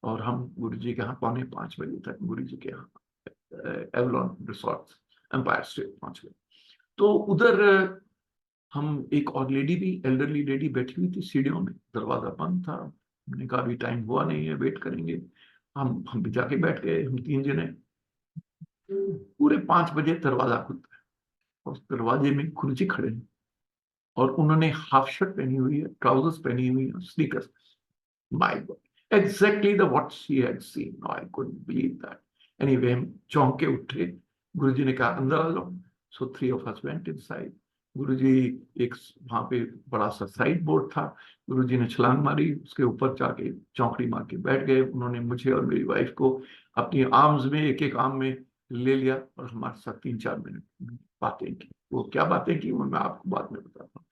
और हम गुरु जी के यहाँ 4:45 तक गुरु जी के यहाँ एवलॉन रिसोर्ट एम्पायर स्टेट पहुंच गए। तो उधर हम एक और लेडी भी, एल्डरली लेडी बैठी हुई थी सीढ़ियों में, दरवाजा बंद था। हमने कहा अभी टाइम हुआ नहीं है, वेट करेंगे। हम भी जाके बैठ गए, हम 3 जने। पूरे 5 बजे दरवाजा खुलता है और उस दरवाजे में गुरु जी खड़े हैं और उन्होंने हाफ शर्ट पहनी हुई है, ट्राउजर्स पहनी हुई है, sneakers. My God, exactly the what she had seen. I couldn't believe that. Anyway, हम चौंक के उठे। गुरु जी ने कहा अंदर आ जाओ। सो 3 of us went inside। गुरु जी, एक वहां पे बड़ा सा साइड बोर्ड था, गुरु जी ने छलांग मारी, उसके ऊपर जाके चौकड़ी मार के बैठ गए। उन्होंने मुझे और मेरी वाइफ को अपनी आर्म्स में, एक एक आर्म में ले लिया और हमारे साथ 3-4 मिनट बातें की। वो क्या बातें की वो मैं आपको बाद में बताता हूँ।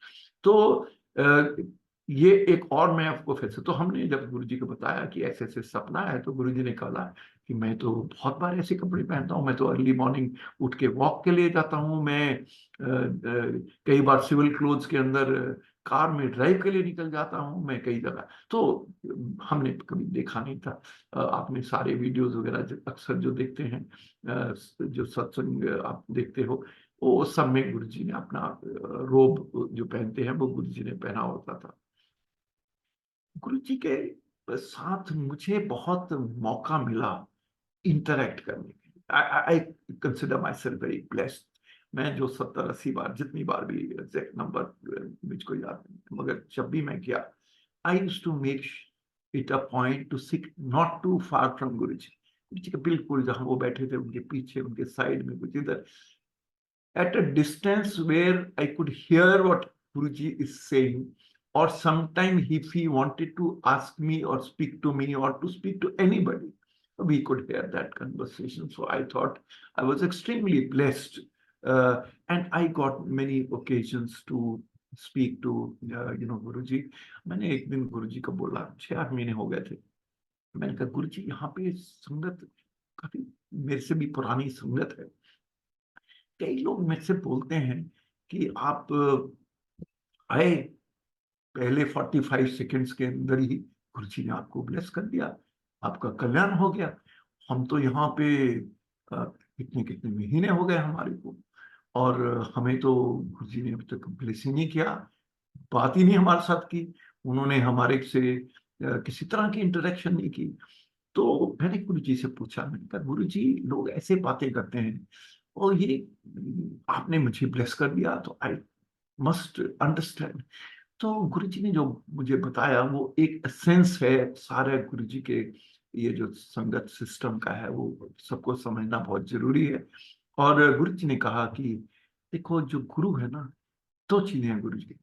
तो ये एक और मैं आपको फिर से, तो हमने जब गुरुजी को बताया कि ऐसे ऐसे सपना है, तो गुरुजी ने कहा कि मैं तो बहुत बार ऐसे कपड़े पहनता हूँ, मैं तो अर्ली मॉर्निंग उठ के वॉक के लिए जाता हूँ, मैं कई बार सिविल क्लोथ्स के अंदर कार में ड्राइव के लिए निकल जाता हूँ, मैं कई जगह। तो हमने कभी देखा नहीं था। आपने सारे वीडियोस वगैरह अक्सर जो देखते हैं, जो सत्संग आप देखते हो, वो सब में गुरुजी ने अपना रोब जो पहनते हैं वो गुरुजी ने पहना होता था। गुरुजी के साथ मुझे बहुत मौका मिला इंटरेक्ट करने के। I consider my self very blessed. मैं जो 70-80 बार, जितनी बार भी, एग्जैक्ट नंबर मुझको याद नहीं, मगर जब भी मैं गया, I used to make it a point to sit not too far from Guru ji के बिल्कुल जहां वो बैठे थे उनके पीछे, उनके साइड में, कुछ इधर, at a distance where I could hear what Guruji is saying, or sometime if he wanted to ask me or speak to me or to speak to anybody, we could hear that conversation. So I thought I was extremely blessed, and I got many occasions to speak to Guruji. मैंने एक दिन गुरुजी को बोला, 6-8 महीने हो गए थे, मैंने कहा गुरुजी यहाँ पे संगत काफी मेरे से भी पुरानी संगत है। कई लोग मुझसे बोलते हैं कि आप आए, पहले 45 सेकंड्स के अंदर ही गुरुजी ने आपको ब्लेस कर दिया, आपका कल्याण हो गया। हम तो यहाँ पे कितने कितने महीने हो गए हमारे को, और हमें तो गुरुजी ने अभी तक ब्लेस ही नहीं किया, बात ही नहीं हमारे साथ की, उन्होंने हमारे से किसी तरह की इंटरेक्शन नहीं की। तो मैंने गुरुजी से पूछा, मैंने कहा गुरुजी, लोग ऐसे बातें करते हैं और ये आपने मुझे ब्लेस कर दिया, तो आई मस्ट अंडरस्टैंड। तो गुरुजी ने जो मुझे बताया वो एक सेंस है सारे गुरुजी के, ये जो संगत सिस्टम का है वो सबको समझना बहुत जरूरी है। और गुरुजी ने कहा कि देखो, जो गुरु है ना, 2 चीजें हैं गुरु जी के।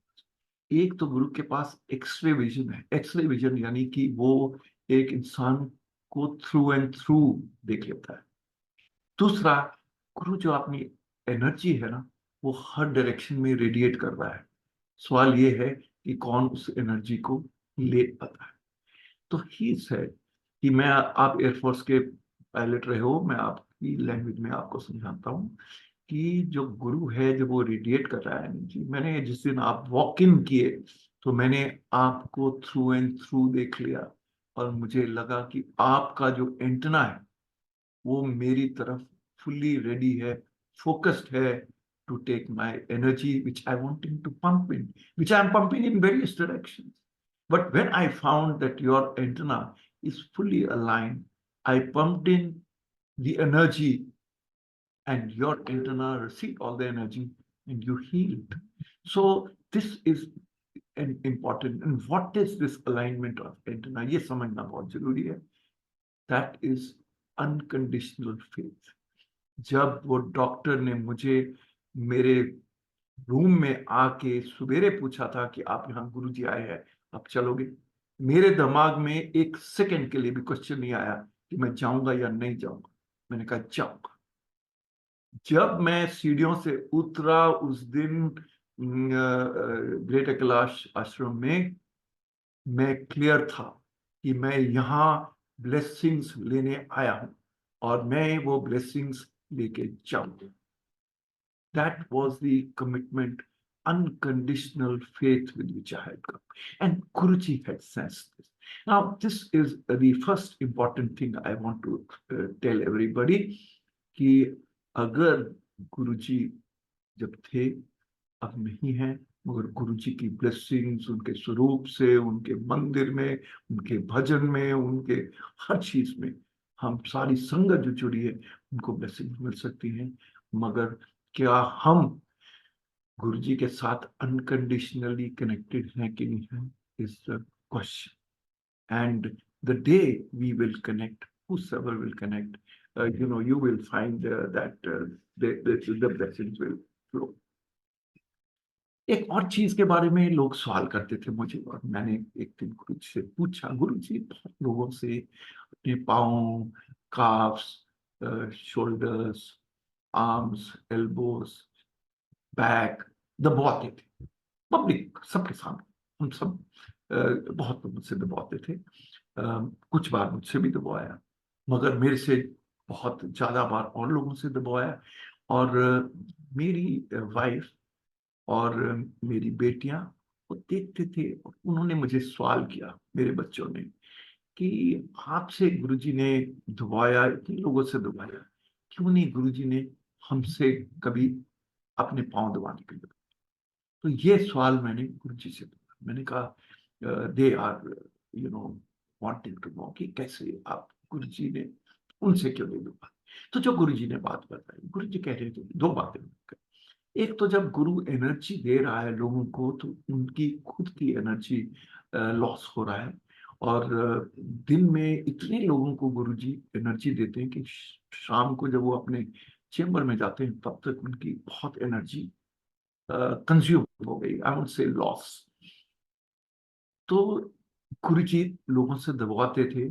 एक तो गुरु के पास एक्सरे विजन है। एक्सरे विजन यानी कि वो एक इंसान को थ्रू एंड थ्रू देख लेता है। दूसरा, गुरु जो अपनी एनर्जी है ना, वो हर डायरेक्शन में रेडिएट कर रहा है। सवाल ये है कि कौन उस एनर्जी को ले पाता है। तो ही सेड कि मैं, आप एयरफोर्स के पायलट रहे हो, मैं आपकी लैंग्वेज में आपको समझाता हूँ कि जो गुरु है, जब वो रेडिएट कर रहा है एनर्जी, मैंने जिस दिन आप वॉक इन किए तो मैंने आपको थ्रू एंड थ्रू देख लिया और मुझे लगा कि आपका जो एंटना है वो मेरी तरफ फुल्ली रेडी है, फोकस्ड है to take my energy which I wanted to pump in, which I am pumping in various directions. But when I found that your antenna is fully aligned, I pumped in the energy and your antenna received all the energy and you healed. So this is an important. And what is this alignment of antenna? ये समझना बहुत जरूरी है. That is unconditional faith. जब वो डॉक्टर ने मुझे मेरे रूम में आके सवेरे पूछा था कि आप यहाँ गुरुजी आए हैं, आप चलोगे, मेरे दिमाग में एक सेकंड के लिए भी क्वेश्चन नहीं आया कि मैं जाऊंगा या नहीं जाऊंगा। मैंने कहा जाऊंगा। जब मैं सीढ़ियों से उतरा उस दिन ग्रेटर कैलाश आश्रम में, मैं क्लियर था कि मैं यहाँ ब्लेसिंग्स लेने आया हूं और मैं वो ब्लेसिंग्स लेके जाऊंगा। That was the commitment unconditional faith with which I had come. And Guruji had sensed this. Now, this is the first important thing I want to tell everybody कि अगर गुरुजी जब थे अब नहीं है, मगर गुरुजी की ब्लेसिंग्स उनके स्वरूप से, उनके मंदिर में, उनके भजन में, उनके हर चीज में हम सारी संगत जो जुड़ी है उनको ब्लेसिंग्स मिल सकती हैं। मगर क्या हम गुरुजी के साथ अनकंडीशनली कनेक्टेड हैं कि नहीं है, is the question. And the day we will connect, whosoever will connect, you will find that the blessings will flow. एक और चीज के बारे में लोग सवाल करते थे मुझे, और मैंने एक दिन गुरु से पूछा, गुरु जी बहुत लोगों से अपने पाँव, carbs, shoulders, arms, elbows, back दबाते थे पब्लिक सबके सामने। हम सब बहुत लोग मुझसे दबाते थे, कुछ बार मुझसे भी दबाया, मगर मेरे से बहुत ज्यादा बार और लोगों से दबाया। और मेरी वाइफ और मेरी बेटियां वो देखते थे, और उन्होंने मुझे सवाल किया, मेरे बच्चों ने, कि आपसे गुरुजी ने दबाया, इतने लोगों से दबाया, क्यों नहीं गुरुजी ने हमसे कभी अपने पांव दबाने के लिए? तो ये सवाल मैंने गुरुजी से पूछा। मैंने कहा they are wanting to know कि कैसे आप गुरुजी ने उनसे क्यों नहीं दबाया। तो जो गुरुजी ने बात बताई, गुरुजी कह रहे थे दो बातें। एक तो जब गुरु एनर्जी दे रहा है लोगों को, तो उनकी खुद की एनर्जी लॉस हो रहा है। और दिन में इतने लोगों को गुरुजी एनर्जी देते हैं कि शाम को जब वो अपने चेंबर में जाते हैं तब तक उनकी बहुत एनर्जी कंज्यूम हो गई, आई वुड से लॉस। तो गुरुजी लोगों से दबाते थे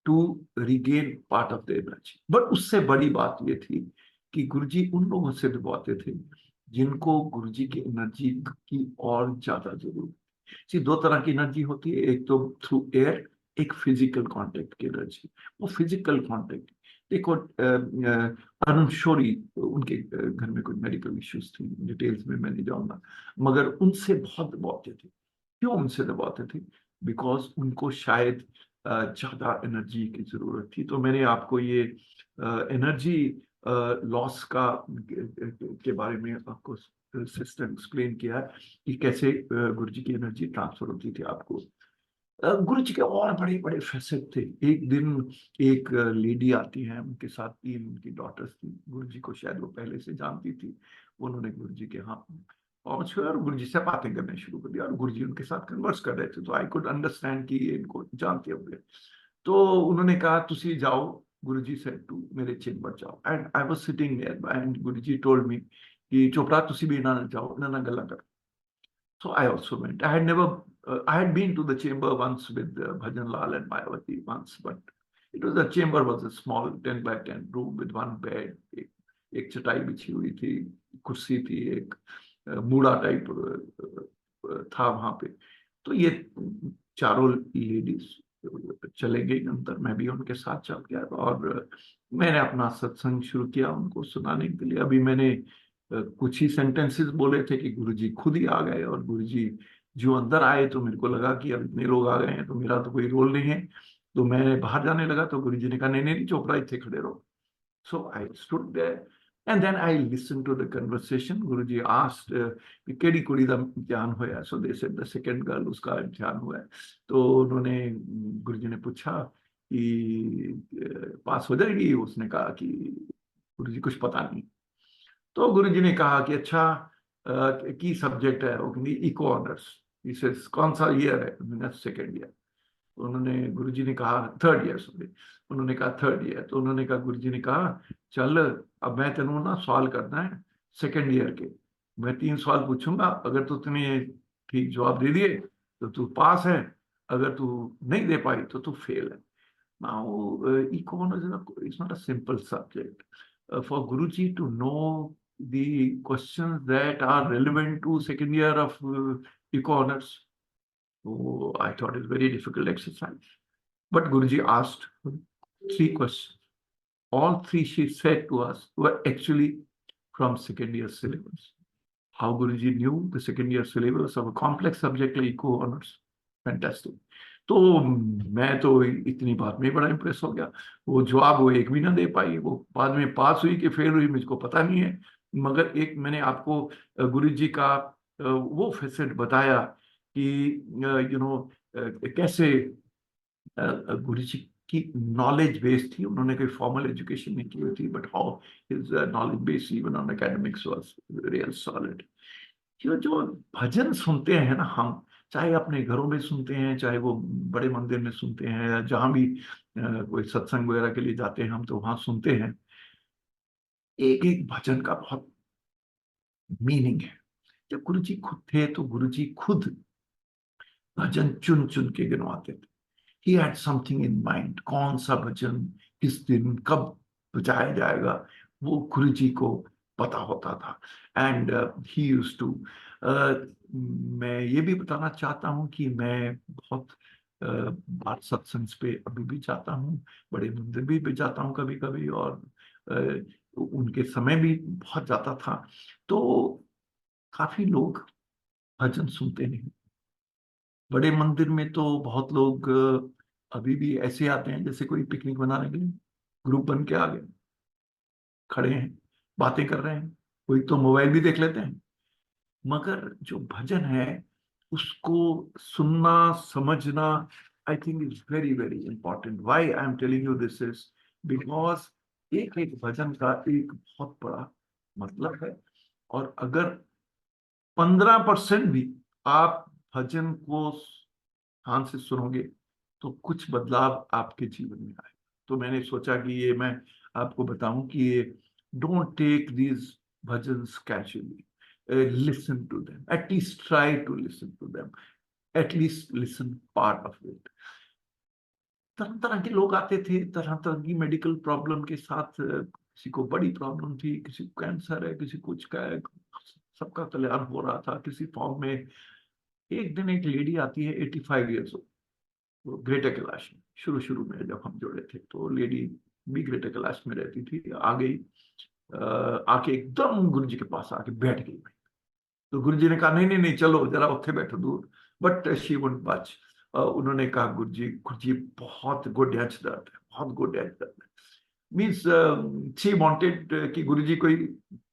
to regain part of the energy. But उससे बड़ी बात ये थी कि गुरुजी उन लोगों से दबाते थे जिनको गुरुजी की एनर्जी की और ज्यादा जरूरत थी। दो तरह की एनर्जी होती है, एक तो थ्रू एयर, एक फिजिकल कांटेक्ट की एनर्जी। वो फिजिकल कांटेक्ट, देखो अरुण शोरी, उनके घर में कोई मेडिकल इश्यूज थी, डिटेल्स में मैं नहीं जाऊंगा, मगर उनसे बहुत दबाते थे। क्यों उनसे दबाते थे? बिकॉज उनको शायद ज्यादा एनर्जी की जरूरत थी। तो मैंने आपको ये एनर्जी लॉस का के बारे में आपको सिस्टम एक्सप्लेन किया कि कैसे गुरुजी की एनर्जी ट्रांसफर होती थी आपको। गुरुजी के और बड़े बड़े फैसेट थे। एक दिन एक लेडी आती है, उनके साथ तीन उनकी डॉटर्स थी। गुरुजी को शायद वो पहले से जानती थी। उन्होंने गुरुजी के यहाँ पहुंच गए और गुरुजी से बातें करने शुरू कर दिया, और गुरुजी उनके साथ कन्वर्स कर रहे थे। तो आई कुड अंडरस्टैंड कि ये इनको जानते होंगे। तो उन्होंने कहा तुसी जाओ, गुरुजी सेड टू मेरे चेंबर जाओ। And I was sitting there and Guruji told me कि चोपड़ा तुसी भी ना जाओ, ना गल्ला कर। So I also went. I had never, I had been to the chamber once with Bhajan Lal and Mayawati once, but the chamber was a small 10 by 10 room with one bed, एक चटाई बिछी हुई थी, कुर्सी थी, एक मूड़ा टाइप था वहां पे। तो ये चारों लेडीज चले गई अंदर, मैं भी उनके साथ चल गया, और मैंने अपना सत्संग शुरू किया उनको सुनाने के लिए। अभी मैंने कुछ ही सेंटेंसेस बोले थे कि गुरुजी खुद ही आ गए, और गुरुजी जो अंदर आए तो मेरे को लगा कि अब इतने लोग आ गए हैं तो मेरा तो कोई रोल नहीं है। तो मैं बाहर जाने लगा तो गुरुजी ने कहा नहीं नहीं चोपड़ा इतने खड़े रहो। So I stood there and then I listen to the conversation. Guruji asked कि केड़ी कुड़ी दा इम्तिहान होया? So they said the second girl, उसका इम्तिहान हुआ है। तो उन्होंने, गुरुजी ने पूछा कि पास हो जाएगी? उसने कहा कि गुरुजी कुछ पता नहीं। तो गुरुजी ने कहा कि अच्छा की सब्जेक्ट है? वो कहती इको ऑनर्स। इसे कौन सा ईयर है? मैंने सेकेंड ईयर। तो उन्होंने, गुरुजी ने कहा थर्ड ईयर, सॉरी, उन्होंने कहा थर्ड ईयर। तो उन्होंने कहा, गुरुजी ने कहा चल अब मैं तेनों ना सवाल करना है सेकेंड ईयर के। मैं 3 सवाल पूछूंगा, अगर तू तूने ठीक जवाब दे दिए तो तू पास है, अगर तू नहीं दे पाई तो तू फेल है। Now, e-commerce is not a simple subject. For Guruji to know the questions that are relevant to second year of e-commerce, so I thought it's very difficult exercise. But Guruji asked 3 questions. All 3 she said to us were actually from second year syllabus. how Guruji knew the second year syllabus of a complex subject like eco honors. Fantastic. तो मैं तो इतनी बात में बड़ा इम्प्रेस हो गया। वो जवाब वो एक भी ना दे पाई, वो बाद में पास हुई कि फेल हुई मुझको पता नहीं है। मगर एक मैंने आपको गुरुजी का वो फैसेट बताया कि कैसे गुरुजी की नॉलेज बेस थी। उन्होंने कोई फॉर्मल एजुकेशन नहीं की हुई थी, but how his knowledge base even on academics was real solid. ये जो भजन सुनते हैं ना हम, चाहे अपने घरों में सुनते हैं, चाहे वो बड़े मंदिर में सुनते हैं, या जहां भी कोई सत्संग वगैरह के लिए जाते हैं हम, तो वहां सुनते हैं। एक एक भजन का बहुत मीनिंग है। जब गुरुजी खुद थे तो गुरुजी खुद भजन चुन चुन के गिनवाते थे। He had something in mind, कौन सा भजन किस दिन कब बजाया जाएगा, वो गुरु जी को पता होता था। एंड ही यूज्ड टू, मैं ये भी बताना चाहता हूँ कि मैं बहुत बार सत्संग पे अभी भी जाता हूँ, बड़े मंदिर भी जाता हूँ कभी कभी, और उनके समय भी बहुत जाता था। तो काफी लोग भजन सुनते नहीं। बड़े मंदिर में तो बहुत लोग अभी भी ऐसे आते हैं जैसे कोई पिकनिक मनाने के लिए ग्रुप बन के आ गए, खड़े हैं, बातें कर रहे हैं, कोई तो मोबाइल भी देख लेते हैं। मगर जो भजन है उसको सुनना, समझना, I think is very very important. Why I am telling you this is because एक एक भजन का एक बहुत बड़ा मतलब है। और अगर 15% भी आप भजन को ध्यान से सुनोगे तो कुछ बदलाव आपके जीवन में आए। तो मैंने सोचा कि ये मैं आपको बताऊं कि ये don't take these bhajans casually, listen to them, at least try to listen to them, at least listen part of it. तरह तरह के लोग आते थे, तरह तरह की मेडिकल प्रॉब्लम के साथ। किसी को बड़ी प्रॉब्लम थी, किसी को कैंसर है, किसी को कुछ का है, सबका कल्याण हो रहा था किसी फॉर्म में। एक दिन एक लेडी आती है, 85 ईयर्स, वो ग्रेटर कैलाश में, शुरू शुरू में जब हम जुड़े थे तो लेडी भी ग्रेटर कैलाश में रहती थी। आ गई, आके एकदम गुरु जी के पास आके बैठ गई। तो गुरु जी ने कहा नहीं नहीं नहीं, चलो जरा उत्थे बैठो दूर, बट शी वुडंट बच। उन्होंने कहा गुरु जी बहुत गोड्या च दर्द है, बहुत गोड्या च दर्द है। मीन्स शी वांटेड कि गुरुजी कोई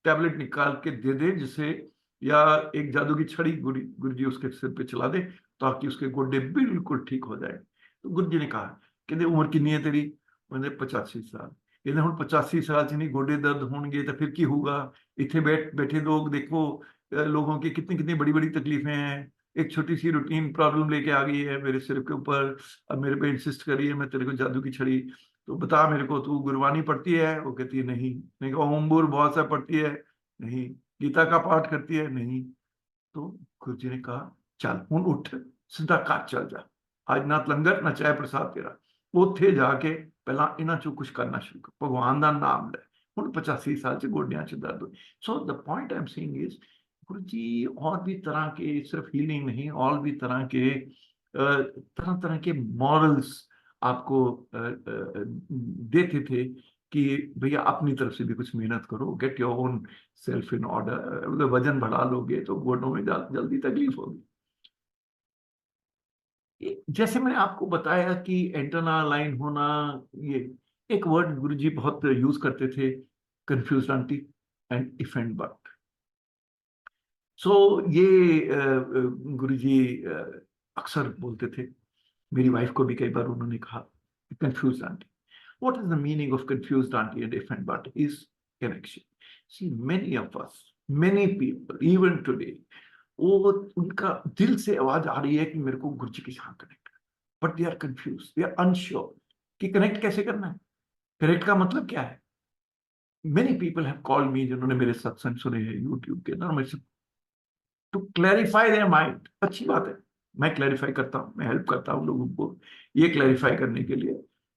टैबलेट निकाल के दे दे जिसे, या एक जादू की छड़ी गुरुजी उसके सिर पे चला दे ताकि उसके गोडे बिल्कुल ठीक हो जाए। तो गुरुजी ने कहा, कहते उम्र कितनी है तेरी? मैंने 85 साल। कहते हूँ 85 साल से नहीं गोडे दर्द होंगे तो फिर की होगा? इतने बैठे लोग देखो, लोगों की कितनी कितनी बड़ी बड़ी तकलीफें हैं। एक छोटी सी रूटीन प्रॉब्लम लेके आ गई है मेरे सिर के ऊपर, अब मेरे पे इंसिस्ट करी है मैं तेरे को जादू की छड़ी, तो बता मेरे को, तू गुरबानी पढ़ती है? वो कहती है नहीं। नहीं कहा ओम बुर बहुत सा पढ़ती है? नहीं। गीता का पाठ करती है? नहीं। तो गुरु जी ने कहा चल हूं उठ, सीधा घर चल जा, आज ना लंगर ना चाय प्रसाद तेरा। ਉੱਥੇ ਜਾ ਕੇ ਪਹਿਲਾਂ ਇਹਨਾਂ ਚੋਂ कुछ करना शुरू कर, भगवान का नाम ले। ਹੁਣ 85 साल से गोडियां च दर्द हुई। So the point I am saying is, गुरु जी और भी तरह के, सिर्फ हीलिंग नहीं, और भी तरह के तरह तरह के मॉरल्स आपको देते थे कि भैया अपनी तरफ से भी कुछ मेहनत करो, get your own self in order. वजन बढ़ा लोगे तो घुटनों में जल्दी तकलीफ होगी। जैसे मैंने आपको बताया कि एंटेना लाइन होना, ये एक वर्ड गुरुजी बहुत यूज करते थे, confuse aunty and if and but. सो ये गुरुजी अक्सर बोलते थे। मेरी वाइफ को भी कई बार उन्होंने कहा, confuse aunty. What is the meaning of confused auntie and if and but is connection. See, many of us, many people, even today, वो उनका दिल से आवाज आ रही है कि मेरे को गुरु जी के साथ connect, but they are confuse, they are unsure कि कनेक्ट कैसे करना है, कनेक्ट का मतलब क्या है। Many people have called me, जिन्होंने मेरे सत्संग सुने हैं यूट्यूब के ना, मैं टू क्लैरिफाई देयर माइंड। अच्छी बात है, मैं क्लैरिफाई करता हूँ, मैं हेल्प करता हूँ लोगों को ये क्लैरिफाई करने के लिए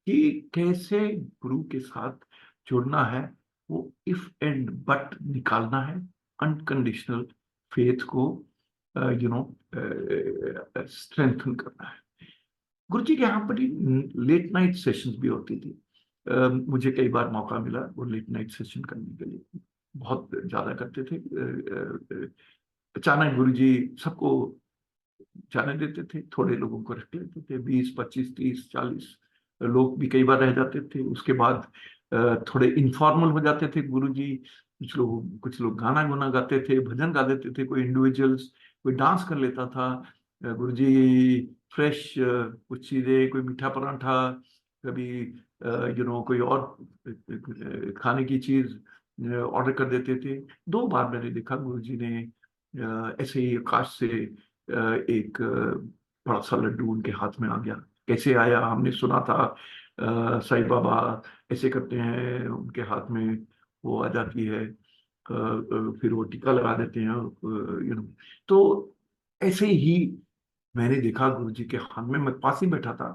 कि कैसे गुरु के साथ जुड़ना है। वो इफ एंड बट निकालना है, अनकंडीशनल फेथ को स्ट्रेंथन करना है। गुरु जी के यहाँ पर लेट नाइट सेशंस भी होती थी। मुझे कई बार मौका मिला वो लेट नाइट सेशन करने के लिए, बहुत ज्यादा करते थे। अचानक गुरुजी सबको जाने देते थे, थोड़े लोगों को रख लेते थे, 20, 25, 30, 40 लोग भी कई बार रह जाते थे। उसके बाद थोड़े इनफॉर्मल हो जाते थे गुरुजी। कुछ लोग गाना गुना गाते थे, भजन गा देते थे, कोई इंडिविजुअल्स, कोई डांस कर लेता था। गुरुजी फ्रेश कुछ चीजें, कोई मीठा पराठा, कभी कोई और खाने की चीज ऑर्डर कर देते थे। 2 बार मैंने देखा गुरुजी ने ऐसे ही आकाश से एक बड़ा सा लड्डू उनके हाथ में आ गया। कैसे आया, हमने सुना था साईं बाबा ऐसे करते हैं, उनके हाथ में वो आ जाती है, फिर वो टीका लगा देते हैं, तो ऐसे ही मैंने देखा गुरुजी के हाथ में, मैं पास ही बैठा था,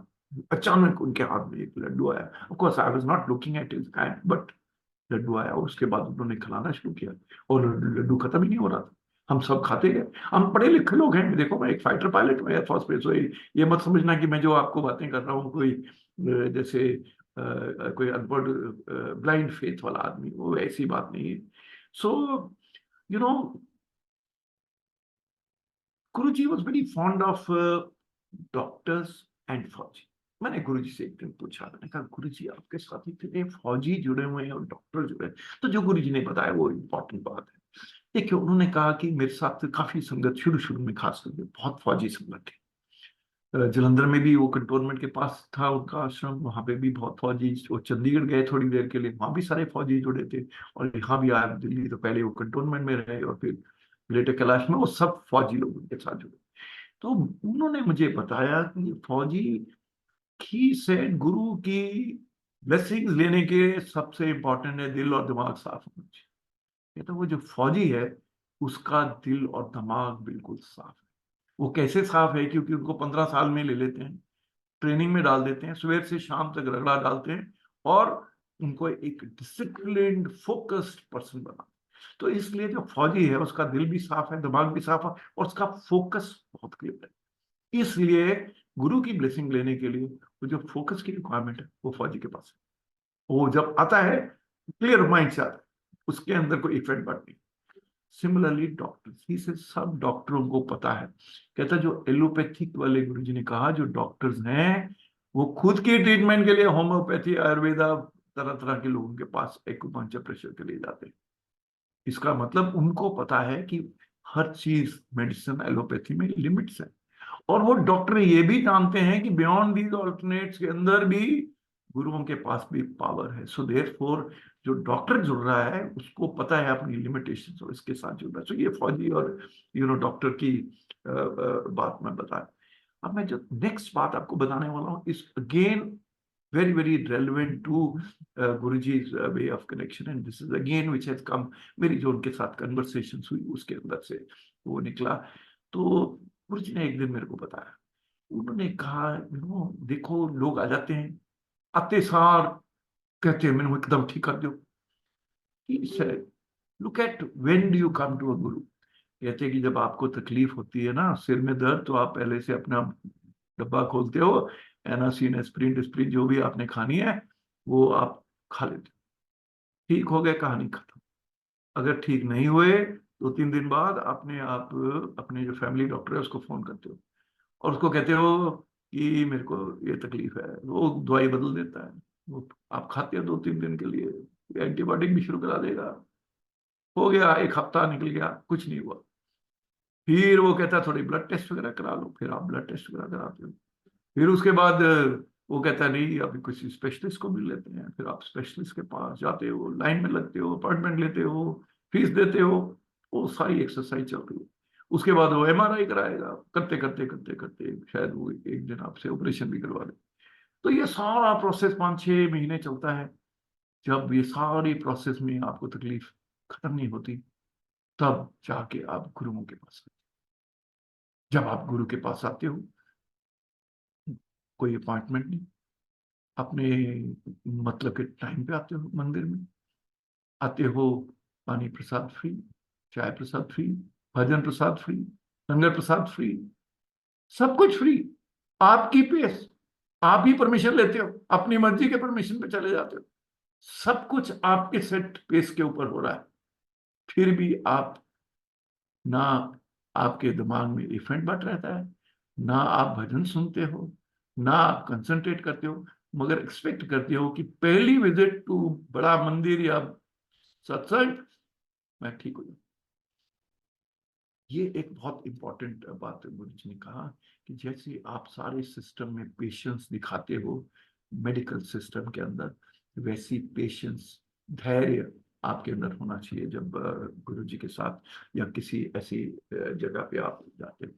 अचानक उनके हाथ में एक लड्डू आया। Of course I was not looking at his hand, but laddu आया और उसके बाद उन्होंने खिलाना शुरू किया, और लड्डू खत्म ही नहीं हो रहा था। हम सब खाते गए। हम पढ़े लिखे लोग हैं, देखो मैं एक फाइटर पायलट हूँ एयरफोर्स पे, तो ये मत समझना कि मैं जो आपको बातें कर रहा हूँ कोई जैसे कोई अनपढ़ ब्लाइंड फेथ वाला आदमी, वो ऐसी बात नहीं है। So you know Guruji was very fond of doctors and फौजी। मैंने गुरुजी से एक दिन पूछा, मैंने कहा गुरुजी आपके साथ इतने फौजी जुड़े हुए हैं और डॉक्टर जुड़े हैं, तो जो गुरुजी ने बताया वो इम्पोर्टेंट बात है। देखिए, उन्होंने कहा कि मेरे साथ काफी संगत शुरू शुरू में, खास करके बहुत फौजी संगत थी। जलंधर में भी वो कंटोनमेंट के पास था उनका आश्रम, वहां पे भी बहुत फौजी। वो चंडीगढ़ गए थोड़ी देर के लिए, वहां भी सारे फौजी जुड़े थे। और यहाँ भी आए दिल्ली, तो पहले वो कंटोनमेंट में रहे और फिर ग्रेटर कैलाश में, वो सब फौजी लोग उनके साथ जुड़े। तो उन्होंने मुझे बताया कि फौजी ही से गुरु की ब्लेसिंग्स लेने के सबसे इंपॉर्टेंट है दिल और दिमाग साफ होना चाहिए। ये तो वो जो फौजी है उसका दिल और दिमाग बिल्कुल साफ है। वो कैसे साफ है, क्योंकि उनको 15 साल में ले लेते हैं, ट्रेनिंग में डाल देते हैं, सुबह से शाम तक रगड़ा डालते हैं, और उनको एक डिसिप्लिन्ड फोकस्ड पर्सन बना। तो इसलिए जो फौजी है उसका दिल भी साफ है, दिमाग भी साफ है, और उसका फोकस बहुत क्लियर है। इसलिए गुरु की ब्लेसिंग लेने के लिए वो जो फोकस की रिक्वायरमेंट है वो फौजी के पास है। वो जब आता है क्लियर माइंड से आता है, उसके अंदर कोई इफेक्ट बढ़ नहीं। सिमिलरली डॉक्टर्स, ही से सब डॉक्टरों को पता है। कहता जो एलोपैथिक वाले गुरुजी ने कहा, जो डॉक्टर्स हैं वो खुद की ट्रीटमेंट के लिए होम्योपैथी, आयुर्वेदा, तरह तरह के लोगों के पास एक्यूपंक्चर प्रेशर के लिए जाते हैं। इसका मतलब उनको पता है कि हर चीज मेडिसिन एलोपैथी में लिमिट्स है, और वो डॉक्टर ये भी जानते हैं कि बियॉन्ड दीज ऑल्टरनेट्स के अंदर भी गुरुओं के पास भी पावर है। सो देयरफॉर जो डॉक्टर जुड़ रहा है उसको पता है अपनी लिमिटेशंस, और इसके साथ जुड़ रहा है। सो ये फौजी और डॉक्टर की बात मैं बताया। अब मैं जो नेक्स्ट बात आपको बताने वाला हूँ इस again very very relevant to Guruji's way of connection, and this is again which has come, मेरी जो उनके साथ conversations हुई उसके अंदर से वो निकला। तो गुरुजी ने एक दिन मेरे को बताया, उन्होंने कहा देखो लोग आ जाते हैं, आते सार कहते हैं मैंने एकदम ठीक कर दो। Look at when do you come to a guru. कहते हैं कि जब आपको तकलीफ होती है ना, सिर में दर्द, तो आप पहले से अपना डब्बा खोलते हो, एनासिन, एस्प्रिन, डिस्प्रिन, जो भी आपने खानी है वो आप खा लेते हो। ठीक हो गए, कहानी खत्म। अगर ठीक नहीं हुए 2-3 दिन बाद अपने आप अपने जो फैमिली डॉक्टर है उसको फोन करते हो, और उसको कहते हो कि मेरे को ये तकलीफ है, वो दवाई बदल देता है। वो आप खाते हो 2-3 दिन के लिए, एंटीबायोटिक भी शुरू करा देगा। हो गया, एक हफ्ता निकल गया, कुछ नहीं हुआ। फिर वो कहता है थोड़ी ब्लड टेस्ट वगैरह करा लो, फिर आप ब्लड टेस्ट वगैरह कराते हो। फिर उसके बाद वो कहता है नहीं, अभी कुछ स्पेशलिस्ट को मिल लेते हैं। फिर आप स्पेशलिस्ट के पास जाते हो, लाइन में लगते हो, अपॉइंटमेंट लेते हो, फीस देते हो, वो सारी एक्सरसाइज चल रही है। उसके बाद वो एमआरआई कराएगा, करते करते करते करते शायद वो एक दिन आपसे ऑपरेशन भी करवा दे। तो ये सारा प्रोसेस 5-6 महीने चलता है। जब ये सारी प्रोसेस में आपको तकलीफ खत्म नहीं होती, तब जाके आप गुरुओं के पास आते हो। जब आप गुरु के पास आते हो, कोई अपॉइंटमेंट नहीं, अपने मतलब के टाइम पे आते हो, मंदिर में आते हो, पानी प्रसाद फ्री, चाय प्रसाद फ्री, भजन प्रसाद फ्री, लंगर प्रसाद फ्री, सब कुछ फ्री। आपकी पेस, आप ही परमिशन लेते हो, अपनी मर्जी के परमिशन पे चले जाते हो। सब कुछ आपके सेट पेस के ऊपर हो रहा है, फिर भी आप ना आपके दिमाग में इफेक्ट बट रहता है, ना आप भजन सुनते हो, ना आप कंसंट्रेट करते हो, मगर एक्सपेक्ट करते हो कि पहली विजिट टू बड़ा मंदिर या सत्संग मैं ठीक हो जाऊं। ये एक बहुत इंपॉर्टेंट बात है गुरु जी ने कहा कि जैसे आप सारे सिस्टम में पेशेंस दिखाते हो, मेडिकल सिस्टम के अंदर, वैसी पेशेंस, धैर्य आपके अंदर होना चाहिए जब गुरु जी के साथ या किसी ऐसी जगह पे आप जाते हो।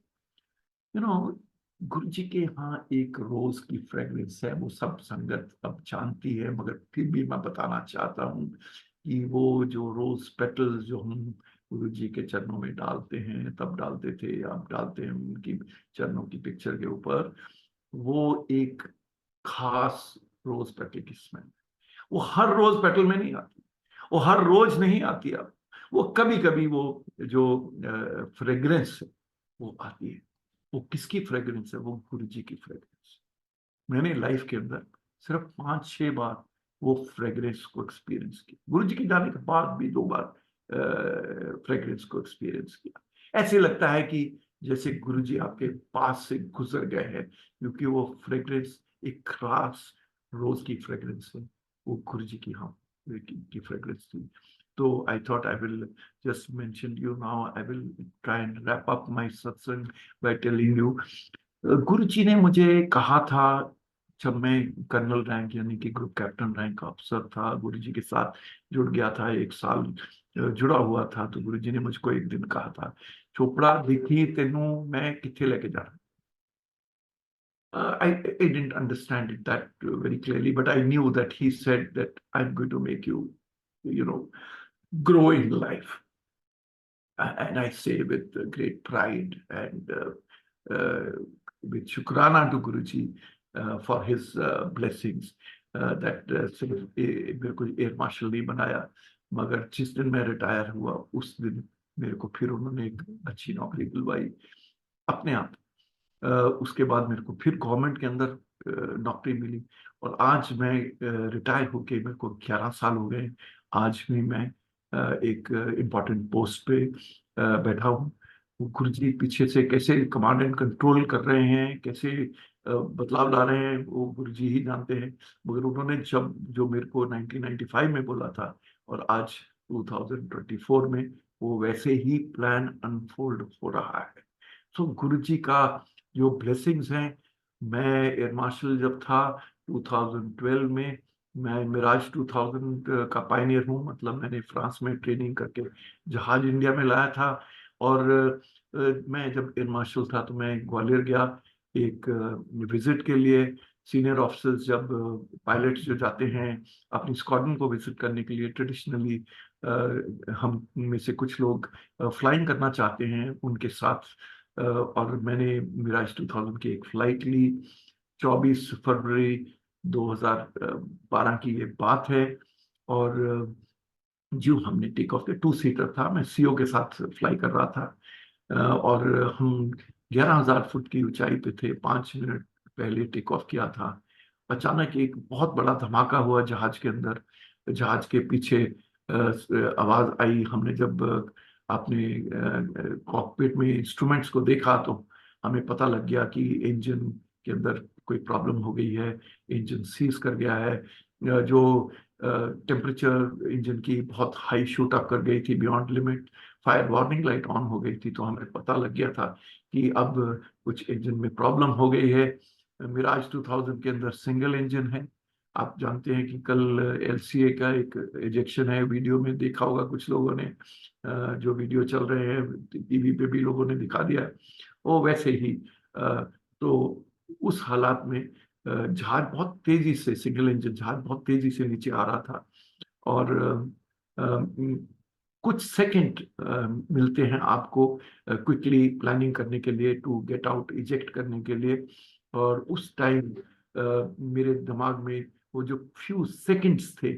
यू नो, गुरु जी के यहाँ एक रोज की फ्रेग्रेंस है, वो सब संगत अब जानती है, मगर फिर भी मैं बताना चाहता हूँ कि वो जो रोज पेटल्स जो हम गुरु जी के चरणों में डालते हैं, तब डालते थे, अब डालते हैं उनकी चरणों की पिक्चर के ऊपर, वो एक खास रोज पेटल की स्मेल। वो हर रोज पेटल में नहीं आती, वो हर रोज नहीं आती। अब वो कभी कभी वो जो फ्रेग्रेंस है वो आती है। वो किसकी फ्रेग्रेंस है? वो गुरु जी की फ्रेग्रेंस। मैंने लाइफ के अंदर सिर्फ 5-6 बार वो फ्रेग्रेंस को एक्सपीरियंस किया, गुरु जी के जाने के बाद भी 2 बार फ्रेग्रेंस को एक्सपीरियंस किया। ऐसे लगता है कि जैसे गुरु जी आपके पास से गुजर गए हैं, क्योंकि वो फ्रेग्रेंस एक खास रोज की फ्रेग्रेंस है, वो गुरु जी की हाँ की फ्रेग्रेंस थी। तो I thought I will just mention you now. I will try and wrap up my satsang by telling you, गुरु जी ने मुझे कहा था जब मैं कर्नल रैंक यानी कि ग्रुप कैप्टन रैंक का अफसर था, गुरु जी के साथ जुड़ गया था, 1 साल जुड़ा हुआ था, तो गुरु जी ने मुझको एक दिन कहा था, चोपड़ा देखी तेनू मैं किथे लेके जा रहा। I didn't understand it that very clearly, but I knew that he said that I'm going to make you, you know, grow in life. And I say with great pride and with shukrana to Guruji for his blessings that सिर्फ मेरे को एयर मार्शल नहीं बनाया, मगर जिस दिन मैं रिटायर हुआ उस दिन मेरे को फिर उन्होंने एक अच्छी नौकरी दिलवाई अपने आप। उसके बाद मेरे को फिर गवर्नमेंट के अंदर नौकरी मिली, और आज मैं रिटायर होके मेरे को 11 साल हो गए। आज भी मैं एक इम्पोर्टेंट पोस्ट पे बैठा हूँ। वो गुरु जी पीछे से कैसे कमांड एंड कंट्रोल कर रहे हैं, कैसे बदलाव ला रहे हैं, वो गुरु जी ही जानते हैं। मगर उन्होंने जब जो मेरे को 1995 में बोला था, और आज 2024 में वो वैसे ही प्लान अनफोल्ड हो रहा है। सो गुरु जी का जो ब्लेसिंग्स हैं, मैं एयर मार्शल जब था 2012 में, मैं मिराज 2000 का पायनियर हूँ, मतलब मैंने फ्रांस में ट्रेनिंग करके जहाज इंडिया में लाया था। और मैं जब एयर मार्शल था तो मैं ग्वालियर गया एक विजिट के लिए। सीनियर ऑफिसर्स जब पायलट्स जो जाते हैं अपनी स्क्वाड्रन को विजिट करने के लिए, ट्रेडिशनली हम में से कुछ लोग फ्लाइंग करना चाहते हैं उनके साथ। और मैंने मिराज 2000 की एक फ्लाइट ली। 24 फरवरी 2012 की ये बात है। और जो हमने टेक ऑफ किया, 2 सीटर था, मैं सीओ के साथ फ्लाई कर रहा था। और हम 11,000 फुट की ऊंचाई पे थे, 5 मिनट पहले टेक ऑफ किया था। अचानक एक बहुत बड़ा धमाका हुआ जहाज के अंदर। जहाज के पीछे आवाज आई। हमने जब अपने कॉकपिट में इंस्ट्रूमेंट्स को देखा तो हमें पता लग गया कि इंजन के अंदर कोई प्रॉब्लम हो गई है, इंजन सीज कर गया है। जो टेम्परेचर इंजन की बहुत हाई शूट अप कर गई थी, beyond limit. Fire warning light on हो गई थी, तो हमें पता लग गया था कि अब कुछ इंजन में प्रॉब्लम हो गई है। मिराज 2000 के अंदर सिंगल इंजन है। आप जानते हैं कि कल एलसीए का एक इजेक्शन है, वीडियो में देखा होगा कुछ लोगों ने, जो वीडियो चल रहे हैं टीवी पे भी लोगों ने दिखा दिया। वो वैसे ही तो उस हालात में जहाज बहुत तेजी से, सिंगल इंजन जहाज बहुत तेजी से नीचे आ रहा था। और कुछ सेकंड मिलते हैं आपको क्विकली प्लानिंग करने के लिए, टू गेट आउट, इजेक्ट करने के लिए। और उस टाइम मेरे दिमाग में वो जो फ्यू सेकंड्स थे,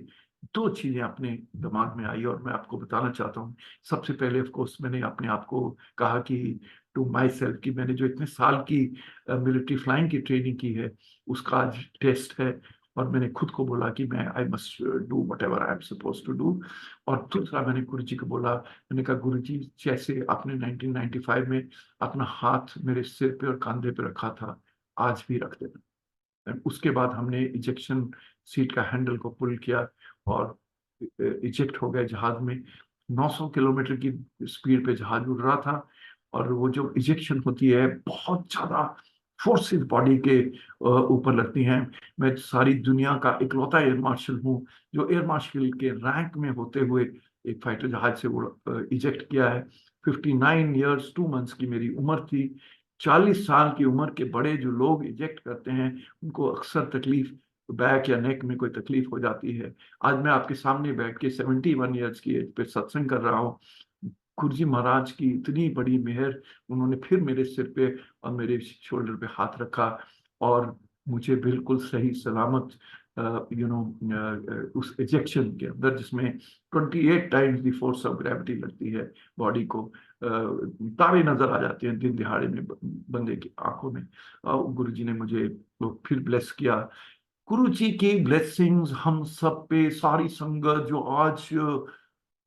2 चीजें अपने दिमाग में आई और मैं आपको बताना चाहता हूँ। सबसे पहले ऑफ कोर्स मैंने अपने आप को कहा कि टू माई सेल्फ कि मैंने जो इतने साल की मिलिट्री फ्लाइंग की ट्रेनिंग की है उसका आज टेस्ट है। और मैंने खुद को बोला कि मैं I must do whatever I am suppose to do. और दूसरा मैंने गुरु जी को बोला, मैंने कहा गुरु जी जैसे आपने 1995 में अपना हाथ मेरे सिर पे और कंधे पे रखा था, आज भी रख देना। उसके बाद हमने इजेक्शन सीट का हैंडल को पुल किया और इजेक्ट हो गए जहाज में। 900 किलोमीटर की स्पीड पे जहाज उड़ रहा था, और वो जो इजेक्शन होती है बहुत ज्यादा फोर्सेस बॉडी के ऊपर लगती हैं। मैं सारी दुनिया का इकलौता एयर मार्शल हूँ जो एयर मार्शल के रैंक में होते हुए एक फाइटर जहाज से इजेक्ट किया है। 59 ईयर्स 2 मंथ्स की मेरी उम्र थी। 40 साल की उम्र के बड़े जो लोग इजेक्ट करते हैं उनको अक्सर तकलीफ, बैक या नेक में कोई तकलीफ हो जाती है। आज मैं आपके सामने बैठ के 71 ईयर्स की एज पे सत्संग कर रहा हूँ। गुरु जी महाराज की इतनी बड़ी मेहर, उन्होंने फिर मेरे सिर पे और मेरे शोल्डर पे हाथ रखा और मुझे बिल्कुल सही सलामत उस इजेक्शन के अंदर जिसमें 28 times the force of gravity लगती है बॉडी को, तारे नजर आ जाते हैं दिन दिहाड़े में बंदे की आंखों में। गुरु जी ने मुझे फिर ब्लेस किया। गुरु जी की ब्लेसिंग्स हम सब पे, सारी संगत जो आज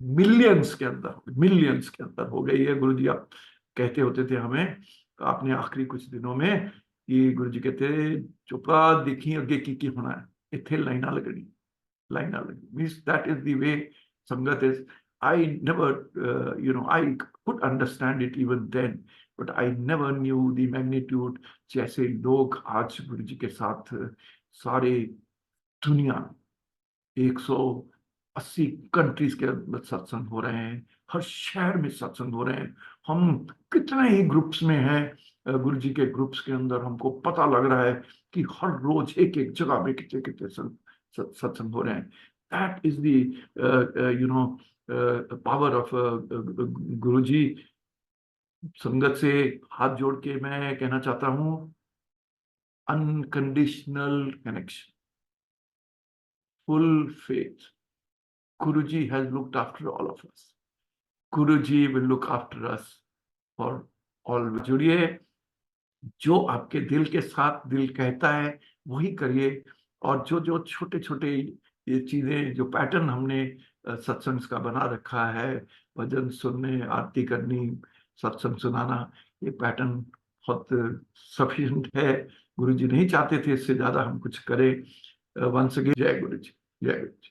मिलियंस के अंदर हो गई है। गुरु जी आप कहते होते थे हमें आपने आखिरी कुछ दिनों में कि गुरु जी कहते चुपा देखी अगे की होना है, इतने लाइना लगनी, लाइना लगनी means that is the way sangat is. I never I could understand it even then, but I never knew the magnitude. जैसे लोग आज गुरु जी के साथ सारे दुनिया 180 कंट्रीज के अंदर सत्संग हो रहे हैं, हर शहर में सत्संग हो रहे हैं। हम कितने ही ग्रुप्स में हैं, गुरु जी के ग्रुप्स के अंदर हमको पता लग रहा है कि हर रोज एक एक जगह में कितने कितने सत्संग हो रहे हैं। That is the power of गुरु जी। संगत से हाथ जोड़ के मैं कहना चाहता हूँ, unconditional connection, full faith. Guruji has looked after all of us. Guruji will look after us for all. जुड़िए, जो आपके दिल के साथ दिल कहता है वही करिए। और जो जो छोटे छोटे ये चीजें, जो पैटर्न हमने सत्संग का बना रखा है, भजन सुनने, आरती करनी, सत्संग सुनाना, ये पैटर्न बहुत सफिशिएंट है। गुरु जी नहीं चाहते थे इससे ज्यादा हम कुछ करें। वंस अगेन जय गुरु जी, जय गुरु जी।